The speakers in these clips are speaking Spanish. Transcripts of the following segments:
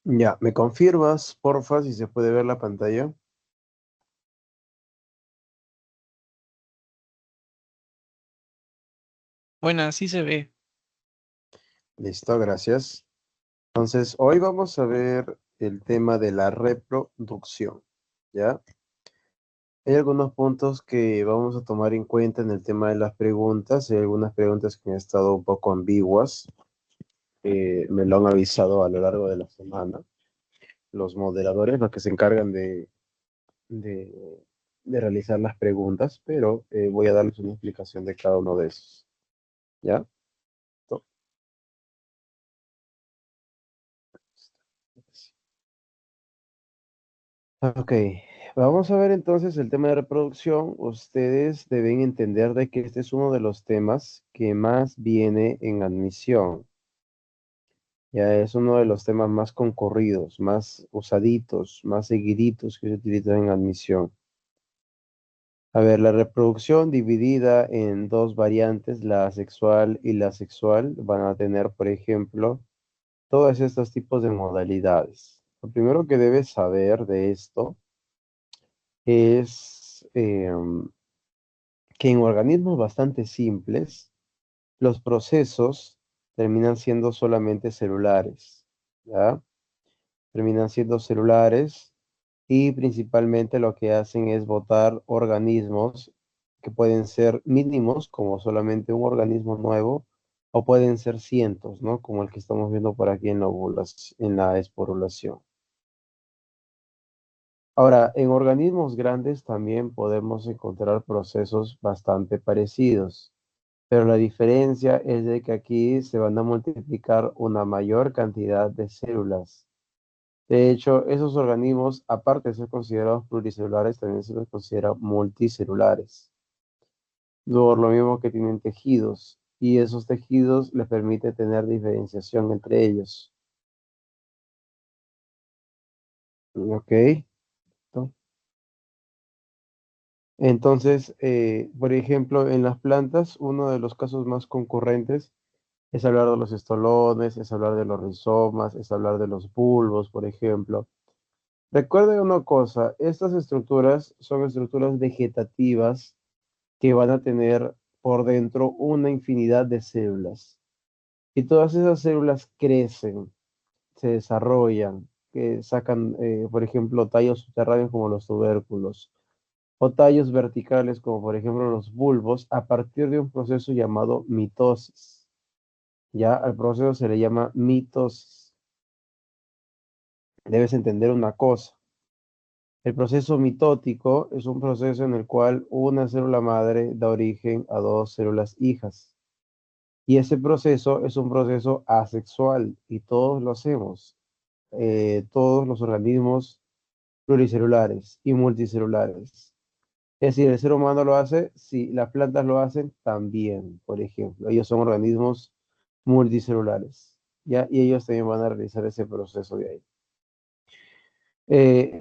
Ya, ¿me confirmas, porfa, si se puede ver la pantalla? Buenas, sí se ve. Listo, gracias. Entonces, hoy vamos a ver el tema de la reproducción, ¿ya? Hay algunos puntos que vamos a tomar en cuenta en el tema de las preguntas. Hay algunas preguntas que han estado un poco ambiguas. Me lo han avisado a lo largo de la semana. Los moderadores, los que se encargan de, de realizar las preguntas, pero voy a darles una explicación de cada uno de esos, ¿ya? Ok, vamos a ver entonces el tema de reproducción. Ustedes deben entender de que este es uno de los temas que más viene en admisión. Ya es uno de los temas más concurridos, más usaditos, más seguiditos que se utilizan en admisión. A ver, la reproducción dividida en dos variantes, la asexual y la sexual, van a tener, por ejemplo, todos estos tipos de modalidades. Lo primero que debes saber de esto es que en organismos bastante simples, los procesos terminan siendo solamente celulares, ¿ya? Terminan siendo celulares y principalmente lo que hacen es botar organismos que pueden ser mínimos, como solamente un organismo nuevo, o pueden ser cientos, ¿no? Como el que estamos viendo por aquí en en la esporulación. Ahora, en organismos grandes también podemos encontrar procesos bastante parecidos. Pero la diferencia es de que aquí se van a multiplicar una mayor cantidad de células. De hecho, esos organismos, aparte de ser considerados pluricelulares, también se los considera multicelulares. Por lo mismo que tienen tejidos, y esos tejidos les permite tener diferenciación entre ellos. ¿Ok? Entonces, por ejemplo, en las plantas, uno de los casos más concurrentes es hablar de los estolones, es hablar de los rizomas, es hablar de los bulbos, por ejemplo. Recuerden una cosa, estas estructuras son estructuras vegetativas que van a tener por dentro una infinidad de células. Y todas esas células crecen, se desarrollan, que sacan, por ejemplo, tallos subterráneos como los tubérculos, o tallos verticales como por ejemplo los bulbos, a partir de un proceso llamado mitosis. Ya al proceso se le llama mitosis. Debes entender una cosa. El proceso mitótico es un proceso en el cual una célula madre da origen a dos células hijas. Y ese proceso es un proceso asexual y todos lo hacemos. Todos los organismos pluricelulares y multicelulares. Es decir, el ser humano lo hace, si las plantas lo hacen, también, por ejemplo. Ellos son organismos multicelulares, ¿ya? Y ellos también van a realizar ese proceso de ahí.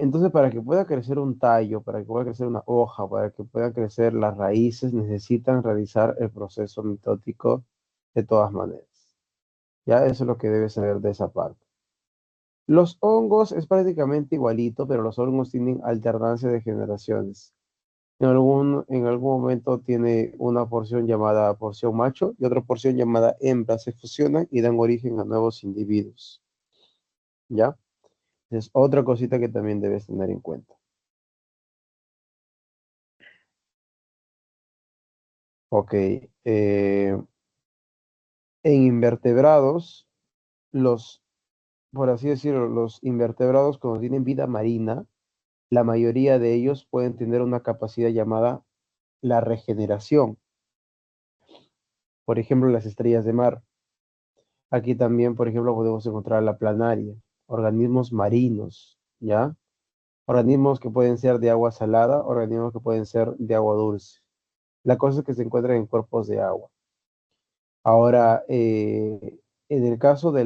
Entonces, para que pueda crecer un tallo, para que pueda crecer una hoja, para que puedan crecer las raíces, necesitan realizar el proceso mitótico de todas maneras. Ya eso es lo que debes saber de esa parte. Los hongos es prácticamente igualito, pero los hongos tienen alternancia de generaciones. En algún momento tiene una porción llamada porción macho y otra porción llamada hembra. Se fusionan y dan origen a nuevos individuos. ¿Ya? Es otra cosita que también debes tener en cuenta. Ok. En invertebrados, los, por así decirlo, los invertebrados cuando tienen vida marina, la mayoría de ellos pueden tener una capacidad llamada la regeneración. Por ejemplo, las estrellas de mar. Aquí también, por ejemplo, podemos encontrar la planaria, organismos marinos, ¿ya? Organismos que pueden ser de agua salada, organismos que pueden ser de agua dulce. La cosa es que se encuentran en cuerpos de agua. Ahora, en el caso de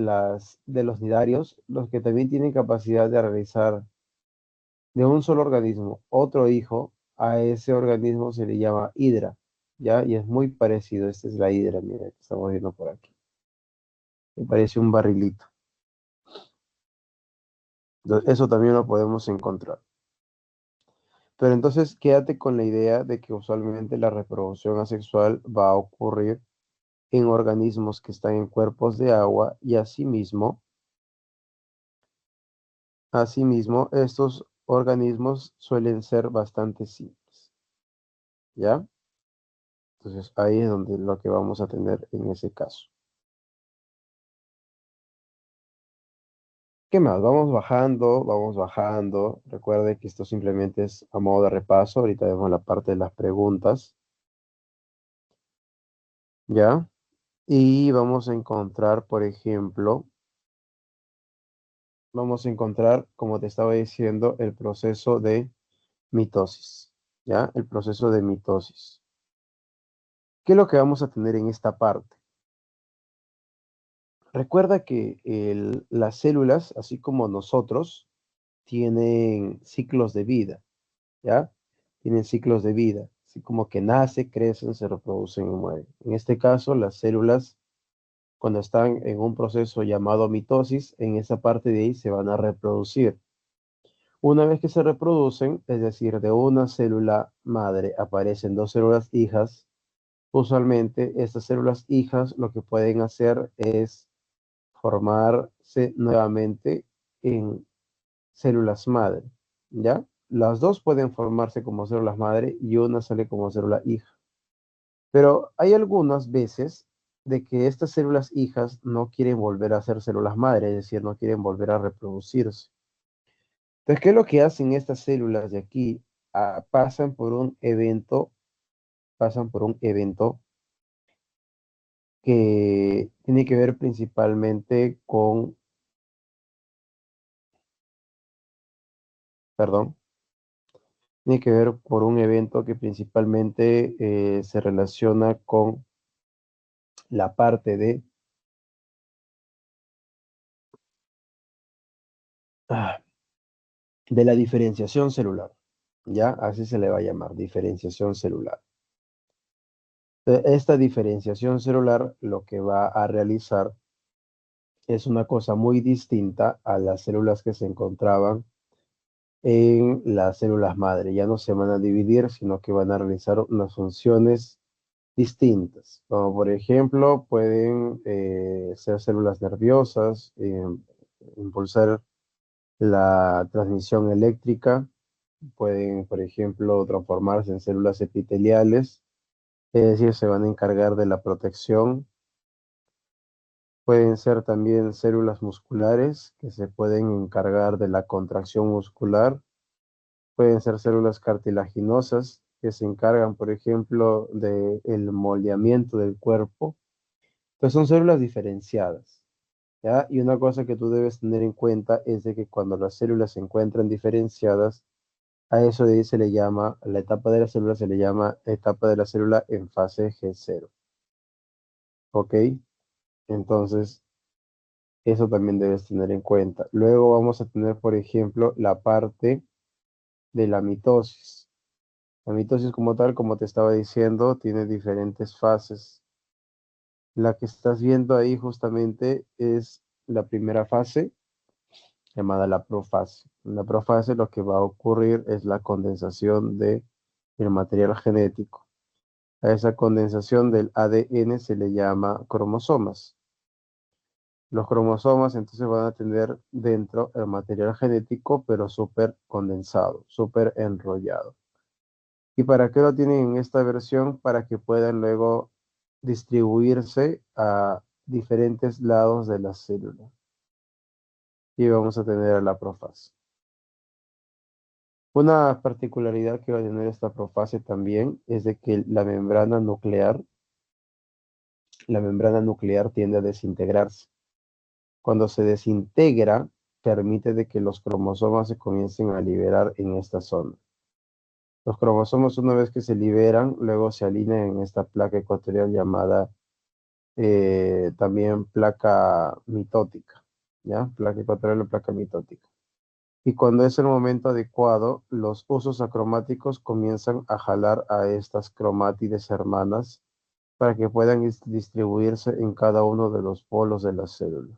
de los nidarios, los que también tienen capacidad de realizar de un solo organismo otro hijo, a ese organismo se le llama hidra, ¿ya? Y es muy parecido, esta es la hidra, mira, que estamos viendo por aquí. Me parece un barrilito. Entonces, eso también lo podemos encontrar. Pero entonces quédate con la idea de que usualmente la reproducción asexual va a ocurrir en organismos que están en cuerpos de agua y asimismo estos organismos suelen ser bastante simples, ¿ya? Entonces ahí es donde lo que vamos a tener en ese caso. ¿Qué más? Vamos bajando, vamos bajando. Recuerde que esto simplemente es a modo de repaso. Ahorita vemos la parte de las preguntas, ¿ya? Y vamos a encontrar, por ejemplo, vamos a encontrar, como te estaba diciendo, el proceso de mitosis, ¿ya? El proceso de mitosis. ¿Qué es lo que vamos a tener en esta parte? Recuerda que las células, así como nosotros, tienen ciclos de vida, ¿ya? Tienen ciclos de vida, así como que nace, crecen, se reproducen y mueren. En este caso, las células, cuando están en un proceso llamado mitosis, en esa parte de ahí se van a reproducir. Una vez que se reproducen, es decir, de una célula madre aparecen dos células hijas, usualmente estas células hijas lo que pueden hacer es formarse nuevamente en células madre, ¿ya? Las dos pueden formarse como células madre y una sale como célula hija. Pero hay algunas veces de que estas células hijas no quieren volver a ser células madre, es decir, no quieren volver a reproducirse. Entonces, ¿qué es lo que hacen estas células de aquí? Pasan por un evento que tiene que ver principalmente con, perdón, tiene que ver por un evento que principalmente se relaciona con la parte ah, de la diferenciación celular, ¿ya? Así se le va a llamar, diferenciación celular. Esta diferenciación celular lo que va a realizar es una cosa muy distinta a las células que se encontraban en las células madre. Ya no se van a dividir, sino que van a realizar unas funciones distintas, como por ejemplo pueden ser células nerviosas, impulsar la transmisión eléctrica, pueden, por ejemplo, transformarse en células epiteliales, es decir, se van a encargar de la protección. Pueden ser también células musculares que se pueden encargar de la contracción muscular. Pueden ser células cartilaginosas que se encargan, por ejemplo, del moldeamiento del cuerpo. Entonces son células diferenciadas, ¿ya? Y una cosa que tú debes tener en cuenta es de que cuando las células se encuentran diferenciadas, a eso de ahí se le llama, la etapa de la célula se le llama etapa de la célula en fase G0, ¿ok? Entonces, eso también debes tener en cuenta. Luego vamos a tener, por ejemplo, la parte de la mitosis. La mitosis como tal, como te estaba diciendo, tiene diferentes fases. La que estás viendo ahí justamente es la primera fase, llamada la profase. En la profase lo que va a ocurrir es la condensación del material genético. A esa condensación del ADN se le llama cromosomas. Los cromosomas entonces van a tener dentro el material genético, pero súper condensado, súper enrollado. ¿Y para qué lo tienen en esta versión? Para que puedan luego distribuirse a diferentes lados de la célula. Y vamos a tener a la profase. Una particularidad que va a tener esta profase también es de que la membrana nuclear tiende a desintegrarse. Cuando se desintegra, permite de que los cromosomas se comiencen a liberar en esta zona. Los cromosomas, una vez que se liberan, luego se alinean en esta placa ecuatorial llamada también placa mitótica, ¿ya? Placa ecuatorial o placa mitótica. Y cuando es el momento adecuado, los usos acromáticos comienzan a jalar a estas cromátides hermanas para que puedan distribuirse en cada uno de los polos de la célula.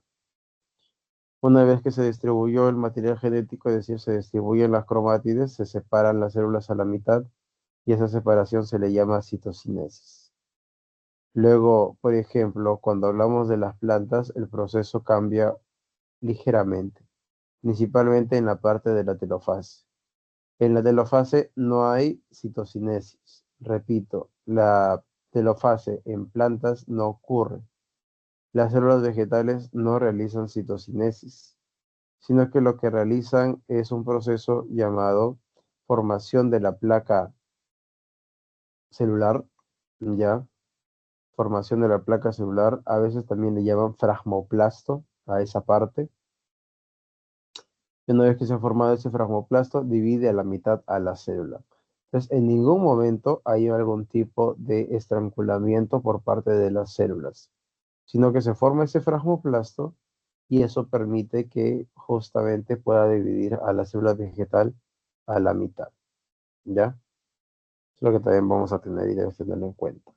Una vez que se distribuyó el material genético, es decir, se distribuyen las cromátides, se separan las células a la mitad y esa separación se le llama citocinesis. Luego, por ejemplo, cuando hablamos de las plantas, el proceso cambia ligeramente, principalmente en la parte de la telofase. En la telofase no hay citocinesis. Repito, la telofase en plantas no ocurre. Las células vegetales no realizan citocinesis, sino que lo que realizan es un proceso llamado formación de la placa celular, ¿ya? Formación de la placa celular, a veces también le llaman fragmoplasto a esa parte. Y una vez que se ha formado ese fragmoplasto, divide a la mitad a la célula. Entonces, en ningún momento hay algún tipo de estrangulamiento por parte de las células, sino que se forma ese fragmoplasto y eso permite que justamente pueda dividir a la célula vegetal a la mitad, ¿ya? Es lo que también vamos a tener y debes tenerlo en cuenta.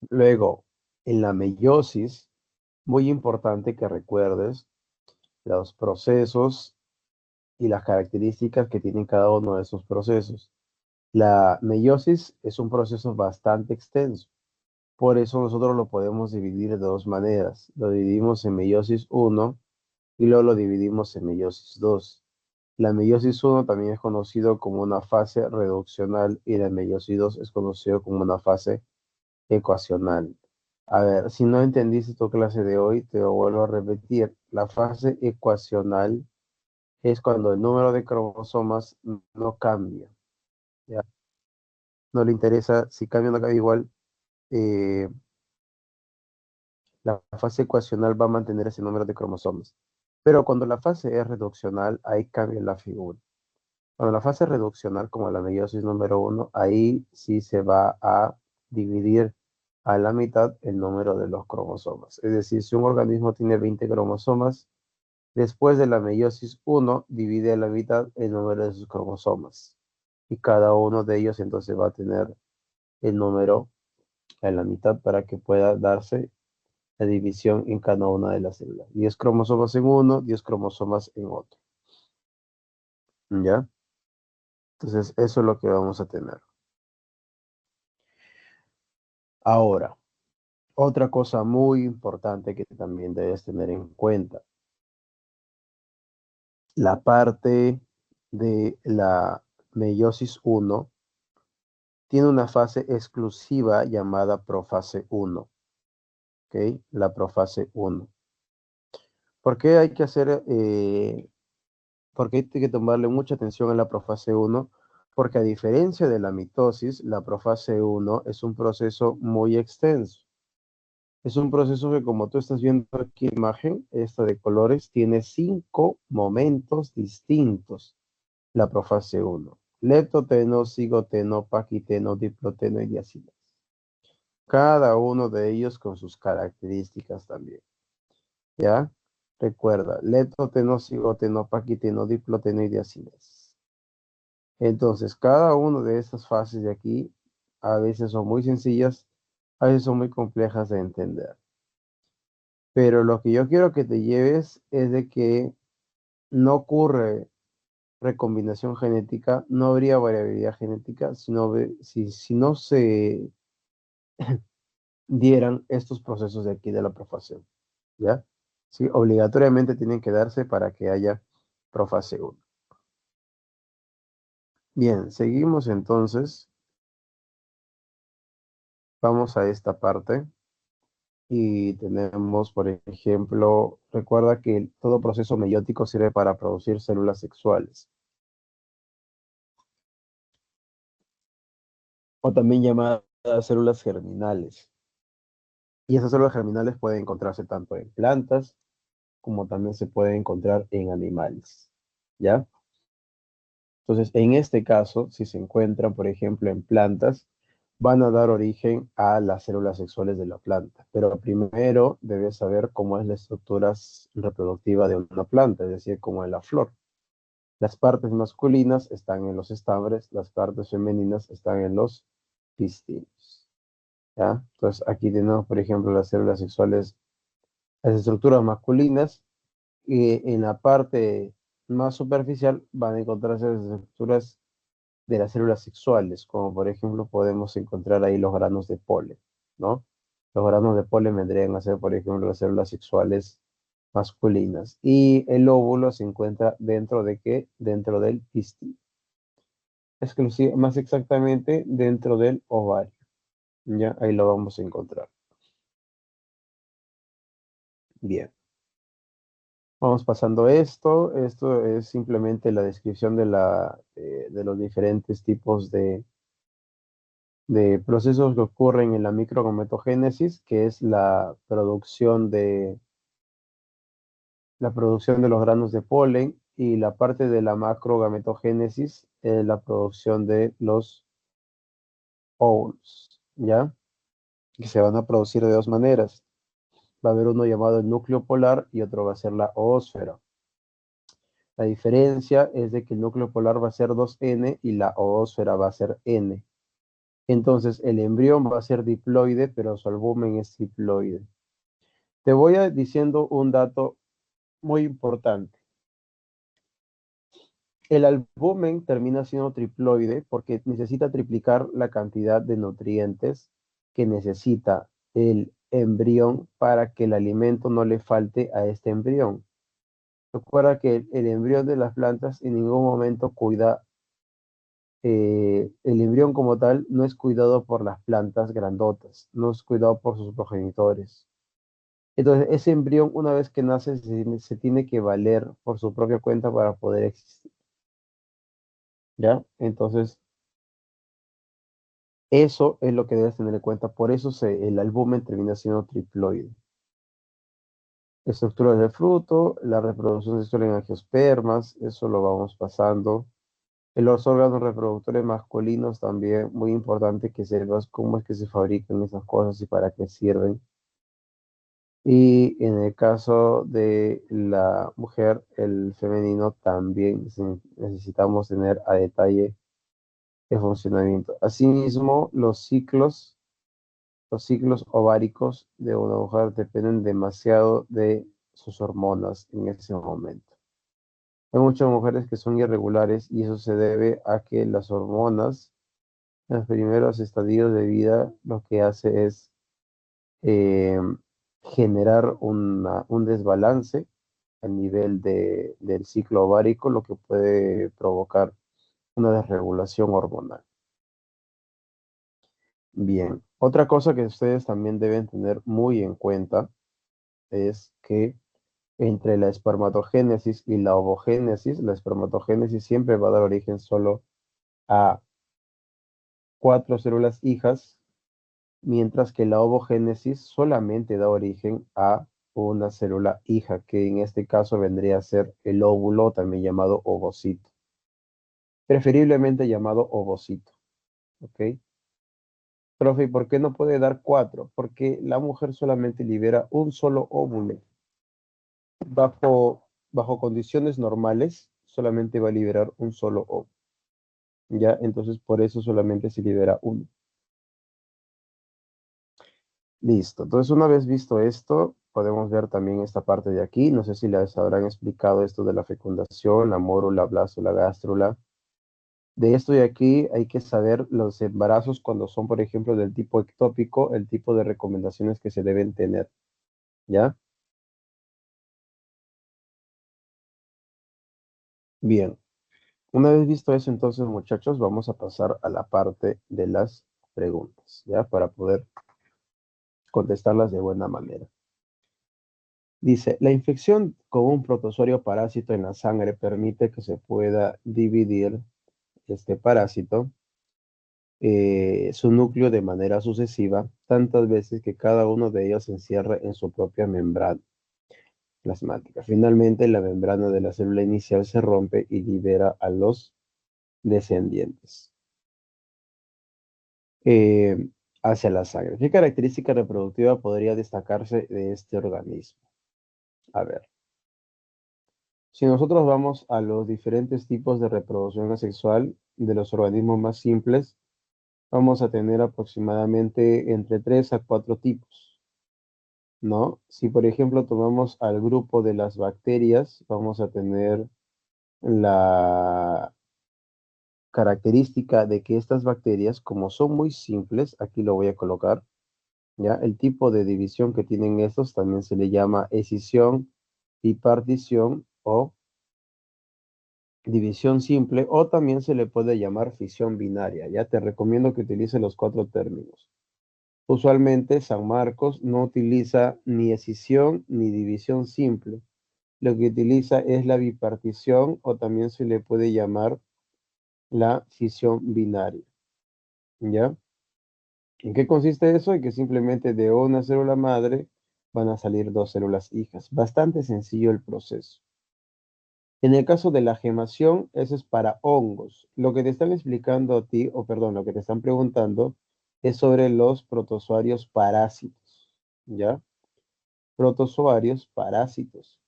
Luego, en la meiosis, muy importante que recuerdes los procesos y las características que tienen cada uno de esos procesos. La meiosis es un proceso bastante extenso. Por eso nosotros lo podemos dividir de dos maneras. Lo dividimos en meiosis uno y luego lo dividimos en meiosis 2. La meiosis uno también es conocido como una fase reduccional y la meiosis 2 es conocido como una fase ecuacional. A ver, si no entendiste tu clase de hoy, te lo vuelvo a repetir. La fase ecuacional es cuando el número de cromosomas no cambia, ¿ya? No le interesa si cambia o no cambia igual. eh, la fase ecuacional va a mantener ese número de cromosomas. Pero cuando la fase es reduccional, ahí cambia la figura. Cuando la fase es reduccional, como la meiosis número uno, ahí sí se va a dividir a la mitad el número de los cromosomas. Es decir, si un organismo tiene 20 cromosomas, después de la meiosis uno divide a la mitad el número de sus cromosomas. Y cada uno de ellos entonces va a tener el número en la mitad para que pueda darse la división en cada una de las células. 10 cromosomas en uno, 10 cromosomas en otro. ¿Ya? Entonces, eso es lo que vamos a tener. Ahora, otra cosa muy importante que también debes tener en cuenta, la parte de la meiosis uno tiene una fase exclusiva llamada profase uno, ¿ok? La profase uno. ¿Por qué hay que hacer, por qué hay que tomarle mucha atención a la profase uno? Porque a diferencia de la mitosis, la profase uno es un proceso muy extenso. Es un proceso que, como tú estás viendo aquí en la imagen, esta de colores, tiene 5 momentos distintos. La profase uno: leptoteno, cigoteno, paquiteno, diploteno y diacinés. Cada uno de ellos con sus características también. ¿Ya? Recuerda, leptoteno, cigoteno, paquiteno, diploteno y diacinés. Entonces, cada una de estas fases de aquí, a veces son muy sencillas, a veces son muy complejas de entender. Pero lo que yo quiero que te lleves es de que no ocurre recombinación genética, no habría variabilidad genética si no se dieran estos procesos de aquí de la profasión, ¿ya? Sí, obligatoriamente tienen que darse para que haya profase 1. Bien, seguimos entonces. Vamos a esta parte y tenemos, por ejemplo, recuerda que todo proceso meiótico sirve para producir células sexuales, o también llamadas células germinales. Y esas células germinales pueden encontrarse tanto en plantas como también se pueden encontrar en animales, ¿ya? Entonces, en este caso, si se encuentran, por ejemplo, en plantas, van a dar origen a las células sexuales de la planta. Pero primero debes saber cómo es la estructura reproductiva de una planta, es decir, como en la flor. Las partes masculinas están en los estambres, las partes femeninas están en los pistilos. ¿ya? Entonces aquí tenemos, por ejemplo, las células sexuales, las estructuras masculinas, y en la parte más superficial van a encontrarse las estructuras de las células sexuales, como por ejemplo podemos encontrar ahí los granos de polen, ¿no? Los granos de polen vendrían a ser, por ejemplo, las células sexuales masculinas. Y el óvulo se encuentra dentro de qué? Dentro del pistil. Más exactamente dentro del ovario. Ya, ahí lo vamos a encontrar. Bien. Vamos pasando esto. Esto es simplemente la descripción de los diferentes tipos de procesos que ocurren en la microgametogénesis, que es la producción de los granos de polen, y la parte de la macrogametogénesis, la producción de los óvulos, ¿ya? Que se van a producir de dos maneras. Va a haber uno llamado el núcleo polar y otro va a ser la oósfera. La diferencia es de que el núcleo polar va a ser 2N y la oósfera va a ser N. Entonces, el embrión va a ser diploide, pero su albumen es triploide. Te voy a diciendo un dato muy importante. El albumen termina siendo triploide porque necesita triplicar la cantidad de nutrientes que necesita el embrión para que el alimento no le falte a este embrión. Recuerda que el embrión de las plantas en ningún momento cuida, el embrión como tal no es cuidado por las plantas grandotas, no es cuidado por sus progenitores. Entonces, ese embrión, una vez que nace, se tiene que valer por su propia cuenta para poder existir, ¿ya? Entonces, eso es lo que debes tener en cuenta. Por eso el albumen termina siendo triploide. Estructuras del fruto, la reproducción sexual en angiospermas, eso lo vamos pasando. En los órganos reproductores masculinos también, muy importante que sepas cómo es que se fabrican esas cosas y para qué sirven. Y en el caso de la mujer, el femenino, también necesitamos tener a detalle el funcionamiento. Asimismo, los ciclos ováricos de una mujer dependen demasiado de sus hormonas en ese momento. Hay muchas mujeres que son irregulares y eso se debe a que las hormonas en los primeros estadios de vida lo que hace es eh, generar un desbalance a nivel del ciclo ovárico, lo que puede provocar una desregulación hormonal. Bien, otra cosa que ustedes también deben tener muy en cuenta es que entre la espermatogénesis y la ovogénesis, la espermatogénesis siempre va a dar origen solo a 4 células hijas, mientras que la ovogénesis solamente da origen a una célula hija, que en este caso vendría a ser el óvulo, también llamado ovocito, preferiblemente llamado ovocito, ¿ok? Profe, ¿y por qué no puede dar 4? Porque la mujer solamente libera un solo óvulo. Bajo condiciones normales, solamente va a liberar un solo óvulo. ¿Ya? Entonces, por eso solamente se libera uno. Listo. Entonces, una vez visto esto, podemos ver también esta parte de aquí. No sé si les habrán explicado esto de la fecundación, la mórula, blastula, gástrula. De esto de aquí hay que saber los embarazos cuando son, por ejemplo, del tipo ectópico, el tipo de recomendaciones que se deben tener. ¿Ya? Bien. Una vez visto eso, entonces, muchachos, vamos a pasar a la parte de las preguntas, ¿ya? Para poder contestarlas de buena manera. Dice, la infección con un protozoario parásito en la sangre permite que se pueda dividir este parásito, su núcleo de manera sucesiva, tantas veces que cada uno de ellos se encierre en su propia membrana plasmática. Finalmente, la membrana de la célula inicial se rompe y libera a los descendientes eh, hacia la sangre. ¿Qué característica reproductiva podría destacarse de este organismo? A ver. Si nosotros vamos a los diferentes tipos de reproducción asexual de los organismos más simples, vamos a tener aproximadamente entre 3 a 4 tipos, ¿no? Si, por ejemplo, tomamos al grupo de las bacterias, vamos a tener la característica de que estas bacterias, como son muy simples, aquí lo voy a colocar, ¿ya? El tipo de división que tienen estos también se le llama escisión, bipartición o división simple, o también se le puede llamar fisión binaria. Ya te recomiendo que utilices los 4 términos. Usualmente San Marcos no utiliza ni escisión ni división simple. Lo que utiliza es la bipartición o también se le puede llamar la fisión binaria. ¿Ya? ¿En qué consiste eso? En que simplemente de una célula madre van a salir 2 células hijas. Bastante sencillo el proceso. En el caso de la gemación, eso es para hongos. Lo que te están explicando a ti, o perdón, lo que te están preguntando es sobre los protozoarios parásitos. ¿Ya? Protozoarios parásitos.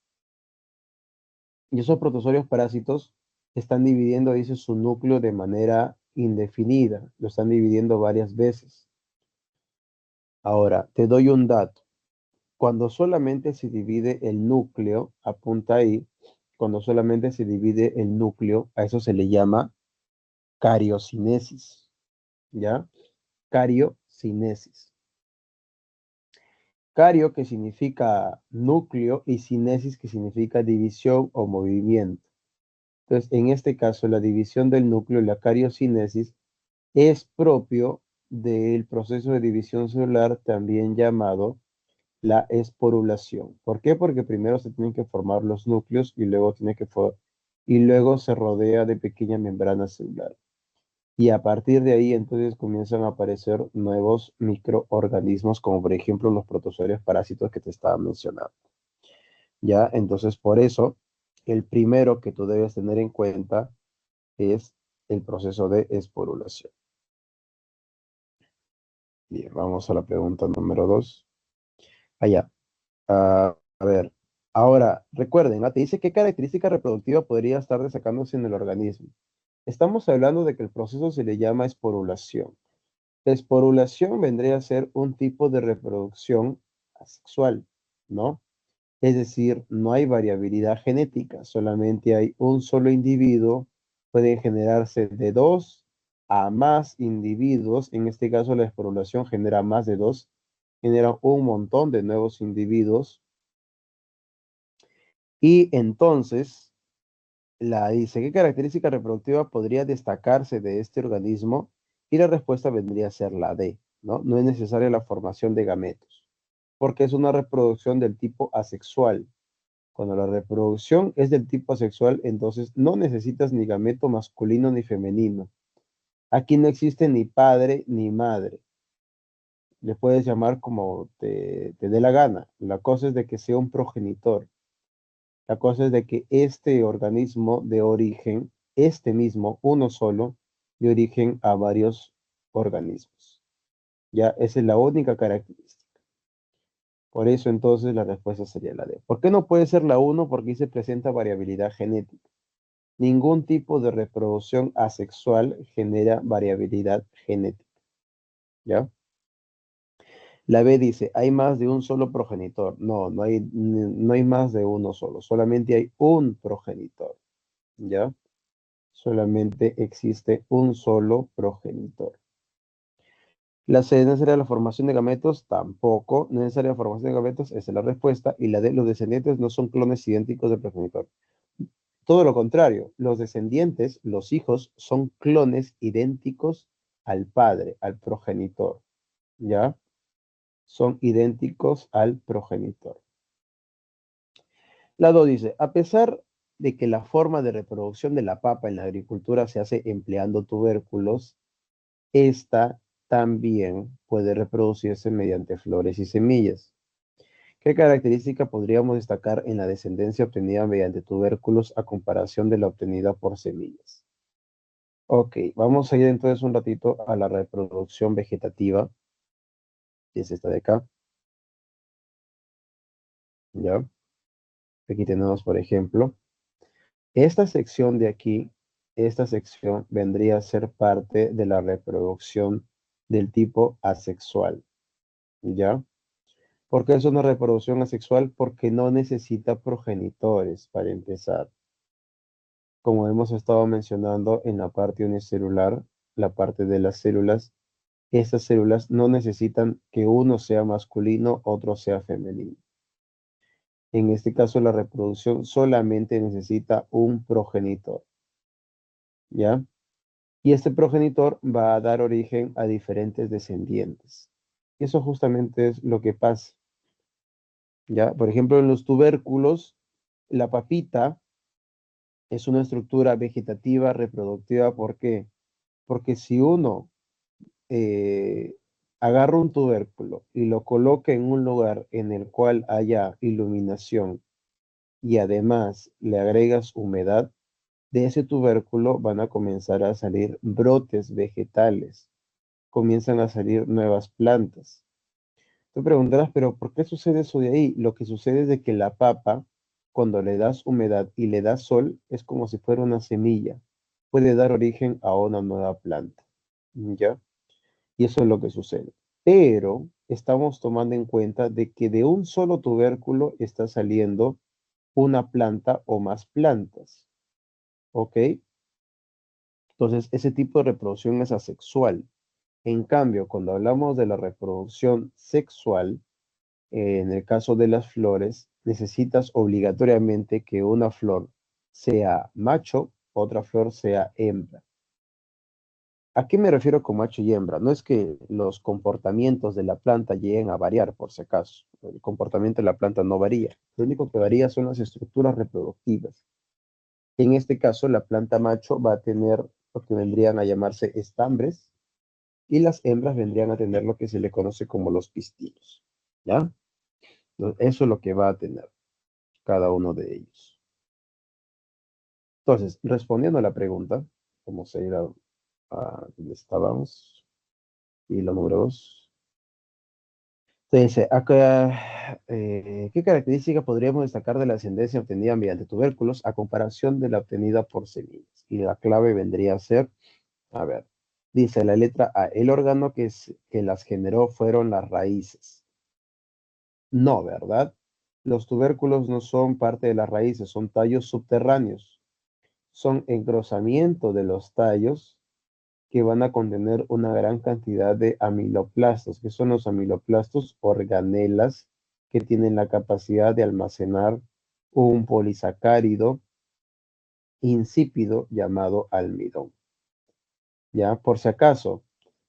Y esos protozoarios parásitos están dividiendo, dice, su núcleo de manera indefinida. Lo están dividiendo varias veces. Ahora, te doy un dato. Cuando solamente se divide el núcleo, apunta ahí, cuando solamente se divide el núcleo, a eso se le llama cariocinesis, ¿ya? Cariocinesis. Cario, que significa núcleo, y cinesis, que significa división o movimiento. Entonces, en este caso, la división del núcleo, la cariocinesis, es propio del proceso de división celular, también llamado la esporulación. ¿Por qué? Porque primero se tienen que formar los núcleos y luego y luego se rodea de pequeña membrana celular. Y a partir de ahí entonces comienzan a aparecer nuevos microorganismos, como por ejemplo los protozoarios parásitos que te estaba mencionando. Ya, entonces por eso el primero que tú debes tener en cuenta es el proceso de esporulación. Bien, vamos a la pregunta número 2. Allá. A ver, ahora recuerden, te dice qué característica reproductiva podría estar destacándose en el organismo. Estamos hablando de que el proceso se le llama esporulación. La esporulación vendría a ser un tipo de reproducción asexual, ¿no? Es decir, no hay variabilidad genética, solamente hay un solo individuo, pueden generarse de 2 a más individuos. En este caso, la esporulación genera más de 2, genera un montón de nuevos individuos. Y entonces, dice, ¿qué característica reproductiva podría destacarse de este organismo? Y la respuesta vendría a ser la D, ¿no? No es necesaria la formación de gametos, porque es una reproducción del tipo asexual. Cuando la reproducción es del tipo asexual, entonces no necesitas ni gameto masculino ni femenino. Aquí no existe ni padre ni madre. Le puedes llamar como te dé la gana. La cosa es de que sea un progenitor. La cosa es de que este organismo de origen, este mismo, uno solo, de origen a varios organismos. Ya, esa es la única característica. Por eso entonces la respuesta sería la D. ¿Por qué no puede ser la uno? Porque ahí se presenta variabilidad genética. Ningún tipo de reproducción asexual genera variabilidad genética. ¿Ya? La B dice, hay más de un solo progenitor. No, no hay más de uno solo. Solamente hay un progenitor. ¿Ya? Solamente existe un solo progenitor. La C, necesaria la formación de gametos, tampoco. Necesaria la formación de gametos, esa es la respuesta. Y la D, los descendientes no son clones idénticos del progenitor. Todo lo contrario, los descendientes, los hijos, son clones idénticos al padre, al progenitor. ¿Ya? Son idénticos al progenitor. La D dice, a pesar de que la forma de reproducción de la papa en la agricultura se hace empleando tubérculos, esta también puede reproducirse mediante flores y semillas. ¿Qué característica podríamos destacar en la descendencia obtenida mediante tubérculos a comparación de la obtenida por semillas? Ok, vamos a ir entonces un ratito a la reproducción vegetativa, que es esta de acá, ¿ya? Aquí tenemos, por ejemplo, esta sección de aquí, esta sección vendría a ser parte de la reproducción del tipo asexual, ¿ya? ¿Por qué es una reproducción asexual? Porque no necesita progenitores para empezar. Como hemos estado mencionando en la parte unicelular, la parte de las células, estas células no necesitan que uno sea masculino, otro sea femenino. En este caso, la reproducción solamente necesita un progenitor, ¿ya? Y este progenitor va a dar origen a diferentes descendientes. Eso justamente es lo que pasa, ¿ya? Por ejemplo, en los tubérculos, la papita es una estructura vegetativa reproductiva. ¿Por qué? Porque si uno eh, agarra un tubérculo y lo coloca en un lugar en el cual haya iluminación y además le agregas humedad, de ese tubérculo van a comenzar a salir brotes vegetales, comienzan a salir nuevas plantas. Tú preguntarás, pero ¿por qué sucede eso de ahí? Lo que sucede es de que la papa, cuando le das humedad y le das sol, es como si fuera una semilla. Puede dar origen a una nueva planta. ¿Ya? Y eso es lo que sucede. Pero estamos tomando en cuenta de que de un solo tubérculo está saliendo una planta o más plantas. ¿Ok? Entonces, ese tipo de reproducción es asexual. En cambio, cuando hablamos de la reproducción sexual, en el caso de las flores, necesitas obligatoriamente que una flor sea macho, otra flor sea hembra. ¿A qué me refiero con macho y hembra? No es que los comportamientos de la planta lleguen a variar, por si acaso. El comportamiento de la planta no varía. Lo único que varía son las estructuras reproductivas. En este caso, la planta macho va a tener lo que vendrían a llamarse estambres y las hembras vendrían a tener lo que se le conoce como los pistilos. ¿Ya? Eso es lo que va a tener cada uno de ellos. Entonces, respondiendo a la pregunta, vamos a ir a donde estábamos y lo número dos. Entonces, acá, ¿qué característica podríamos destacar de la ascendencia obtenida mediante tubérculos a comparación de la obtenida por semillas? Y la clave vendría a ser, a ver, dice la letra A, el órgano que las generó fueron las raíces. No, ¿verdad? Los tubérculos no son parte de las raíces, son tallos subterráneos. Son engrosamiento de los tallos que van a contener una gran cantidad de amiloplastos, que son los amiloplastos organelas que tienen la capacidad de almacenar un polisacárido insípido llamado almidón. Ya, por si acaso,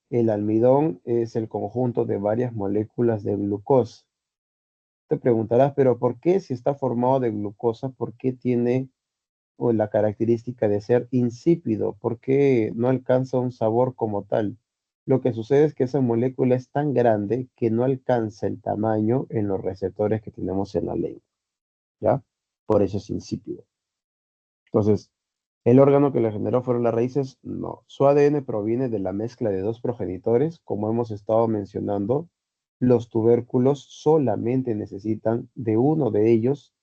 el almidón es el conjunto de varias moléculas de glucosa. Te preguntarás, pero ¿por qué si está formado de glucosa, por qué tiene o la característica de ser insípido? ¿Por qué no alcanza un sabor como tal? Lo que sucede es que esa molécula es tan grande que no alcanza el tamaño en los receptores que tenemos en la lengua, ¿ya? Por eso es insípido. Entonces, ¿el órgano que le generó fueron las raíces? No. Su ADN proviene de la mezcla de dos progenitores. Como hemos estado mencionando, los tubérculos solamente necesitan de uno de ellos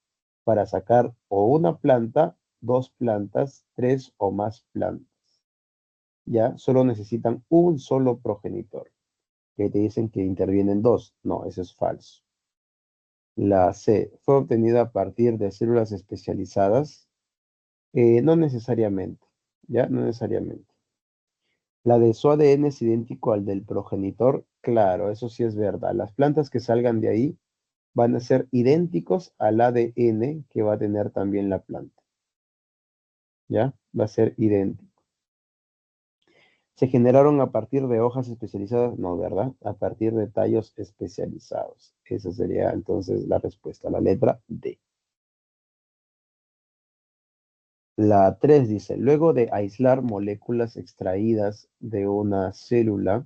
para sacar o una planta, dos plantas, tres o más plantas. Ya, solo necesitan un solo progenitor. Que te dicen que intervienen dos. No, eso es falso. La C fue obtenida a partir de células especializadas. No necesariamente, ¿ya? No necesariamente. La de su ADN es idéntico al del progenitor. Claro, eso sí es verdad. Las plantas que salgan de ahí van a ser idénticos al ADN que va a tener también la planta. ¿Ya? Va a ser idéntico. Se generaron a partir de hojas especializadas, no, ¿verdad? A partir de tallos especializados. Esa sería entonces la respuesta, la letra D. La 3 dice, luego de aislar moléculas extraídas de una célula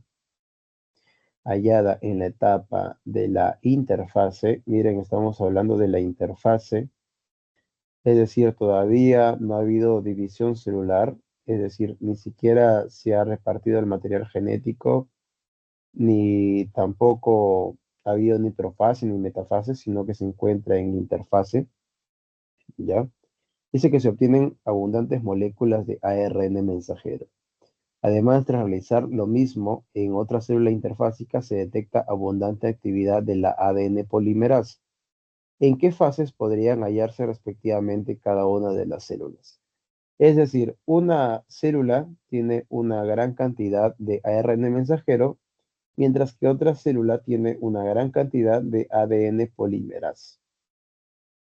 hallada en la etapa de la interfase, miren, estamos hablando de la interfase, es decir, todavía no ha habido división celular, es decir, ni siquiera se ha repartido el material genético, ni tampoco ha habido ni profase ni metafase, sino que se encuentra en interfase, ¿ya? Dice que se obtienen abundantes moléculas de ARN mensajero. Además de realizar lo mismo en otra célula interfásica, se detecta abundante actividad de la ADN polimerasa. ¿En qué fases podrían hallarse respectivamente cada una de las células? Es decir, una célula tiene una gran cantidad de ARN mensajero, mientras que otra célula tiene una gran cantidad de ADN polimerasa.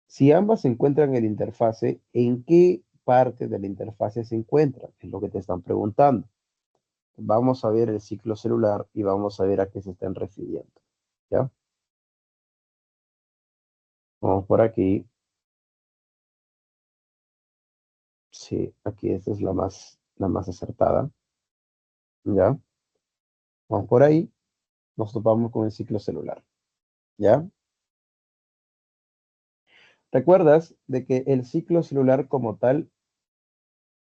Si ambas se encuentran en la interfase, ¿en qué parte de la interfase se encuentran? Es lo que te están preguntando. Vamos a ver el ciclo celular y vamos a ver a qué se están refiriendo. ¿Ya? Vamos por aquí. Sí, aquí esta es la más acertada. ¿Ya? Vamos por ahí. Nos topamos con el ciclo celular. ¿Ya? ¿Recuerdas de que el ciclo celular como tal,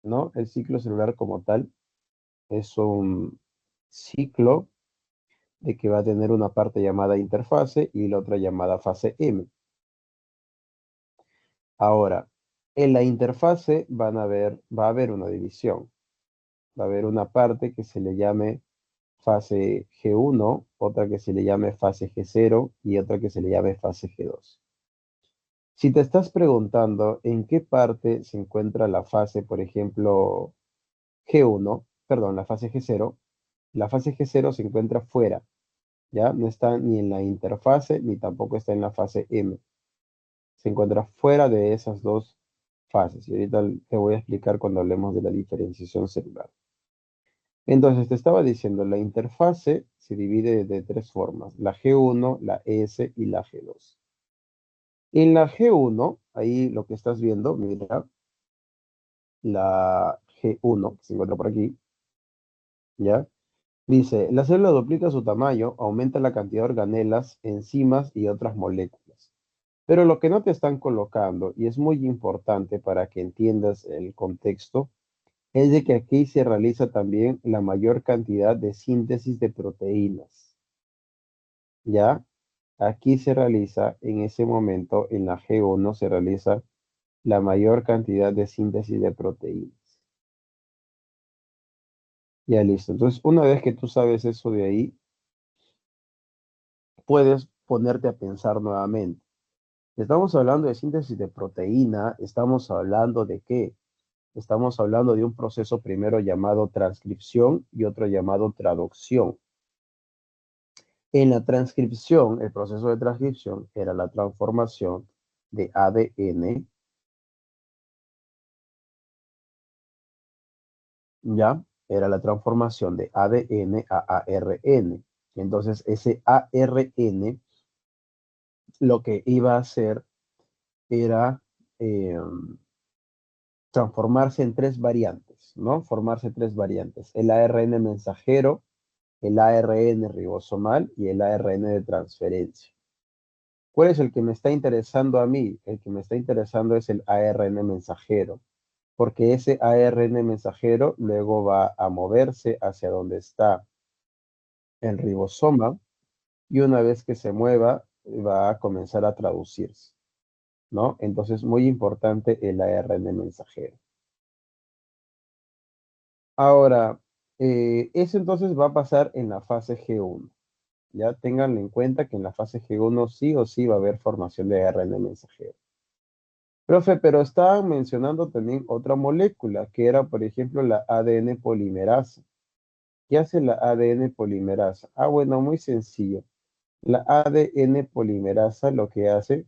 ¿no? El ciclo celular como tal es un ciclo de que va a tener una parte llamada interfase y la otra llamada fase M. Ahora, en la interfase va a haber una división. Va a haber una parte que se le llame fase G1, otra que se le llame fase G0 y otra que se le llame fase G2. Si te estás preguntando en qué parte se encuentra la fase, por ejemplo, G1, perdón, la fase G0 se encuentra fuera, ¿ya? No está ni en la interfase ni tampoco está en la fase M. Se encuentra fuera de esas dos fases. Y ahorita te voy a explicar cuando hablemos de la diferenciación celular. Entonces, te estaba diciendo, la interfase se divide de tres formas, la G1, la S y la G2. En la G1, ahí lo que estás viendo, mira, la G1, que se encuentra por aquí, ¿ya? Dice, la célula duplica su tamaño, aumenta la cantidad de organelas, enzimas y otras moléculas. Pero lo que no te están colocando, y es muy importante para que entiendas el contexto, es de que aquí se realiza también la mayor cantidad de síntesis de proteínas. ¿Ya? Aquí se realiza, en ese momento, en la G1 se realiza la mayor cantidad de síntesis de proteínas. Ya listo. Entonces, una vez que tú sabes eso de ahí, puedes ponerte a pensar nuevamente. Estamos hablando de síntesis de proteína, estamos hablando de qué? Estamos hablando de un proceso primero llamado transcripción y otro llamado traducción. En la transcripción, el proceso de transcripción era la transformación de ADN, ¿ya? Era la transformación de ADN a ARN. Entonces, ese ARN lo que iba a hacer era transformarse en tres variantes, ¿no? Formarse tres variantes. El ARN mensajero, el ARN ribosomal y el ARN de transferencia. ¿Cuál es el que me está interesando a mí? El que me está interesando es el ARN mensajero, porque ese ARN mensajero luego va a moverse hacia donde está el ribosoma y una vez que se mueva va a comenzar a traducirse, ¿no? Entonces, muy importante el ARN mensajero. Ahora, eso entonces va a pasar en la fase G1. Ya tengan en cuenta que en la fase G1 sí o sí va a haber formación de ARN mensajero. Profe, pero estaban mencionando también otra molécula, que era, por ejemplo, la ADN polimerasa. ¿Qué hace la ADN polimerasa? Ah, bueno, muy sencillo. La ADN polimerasa lo que hace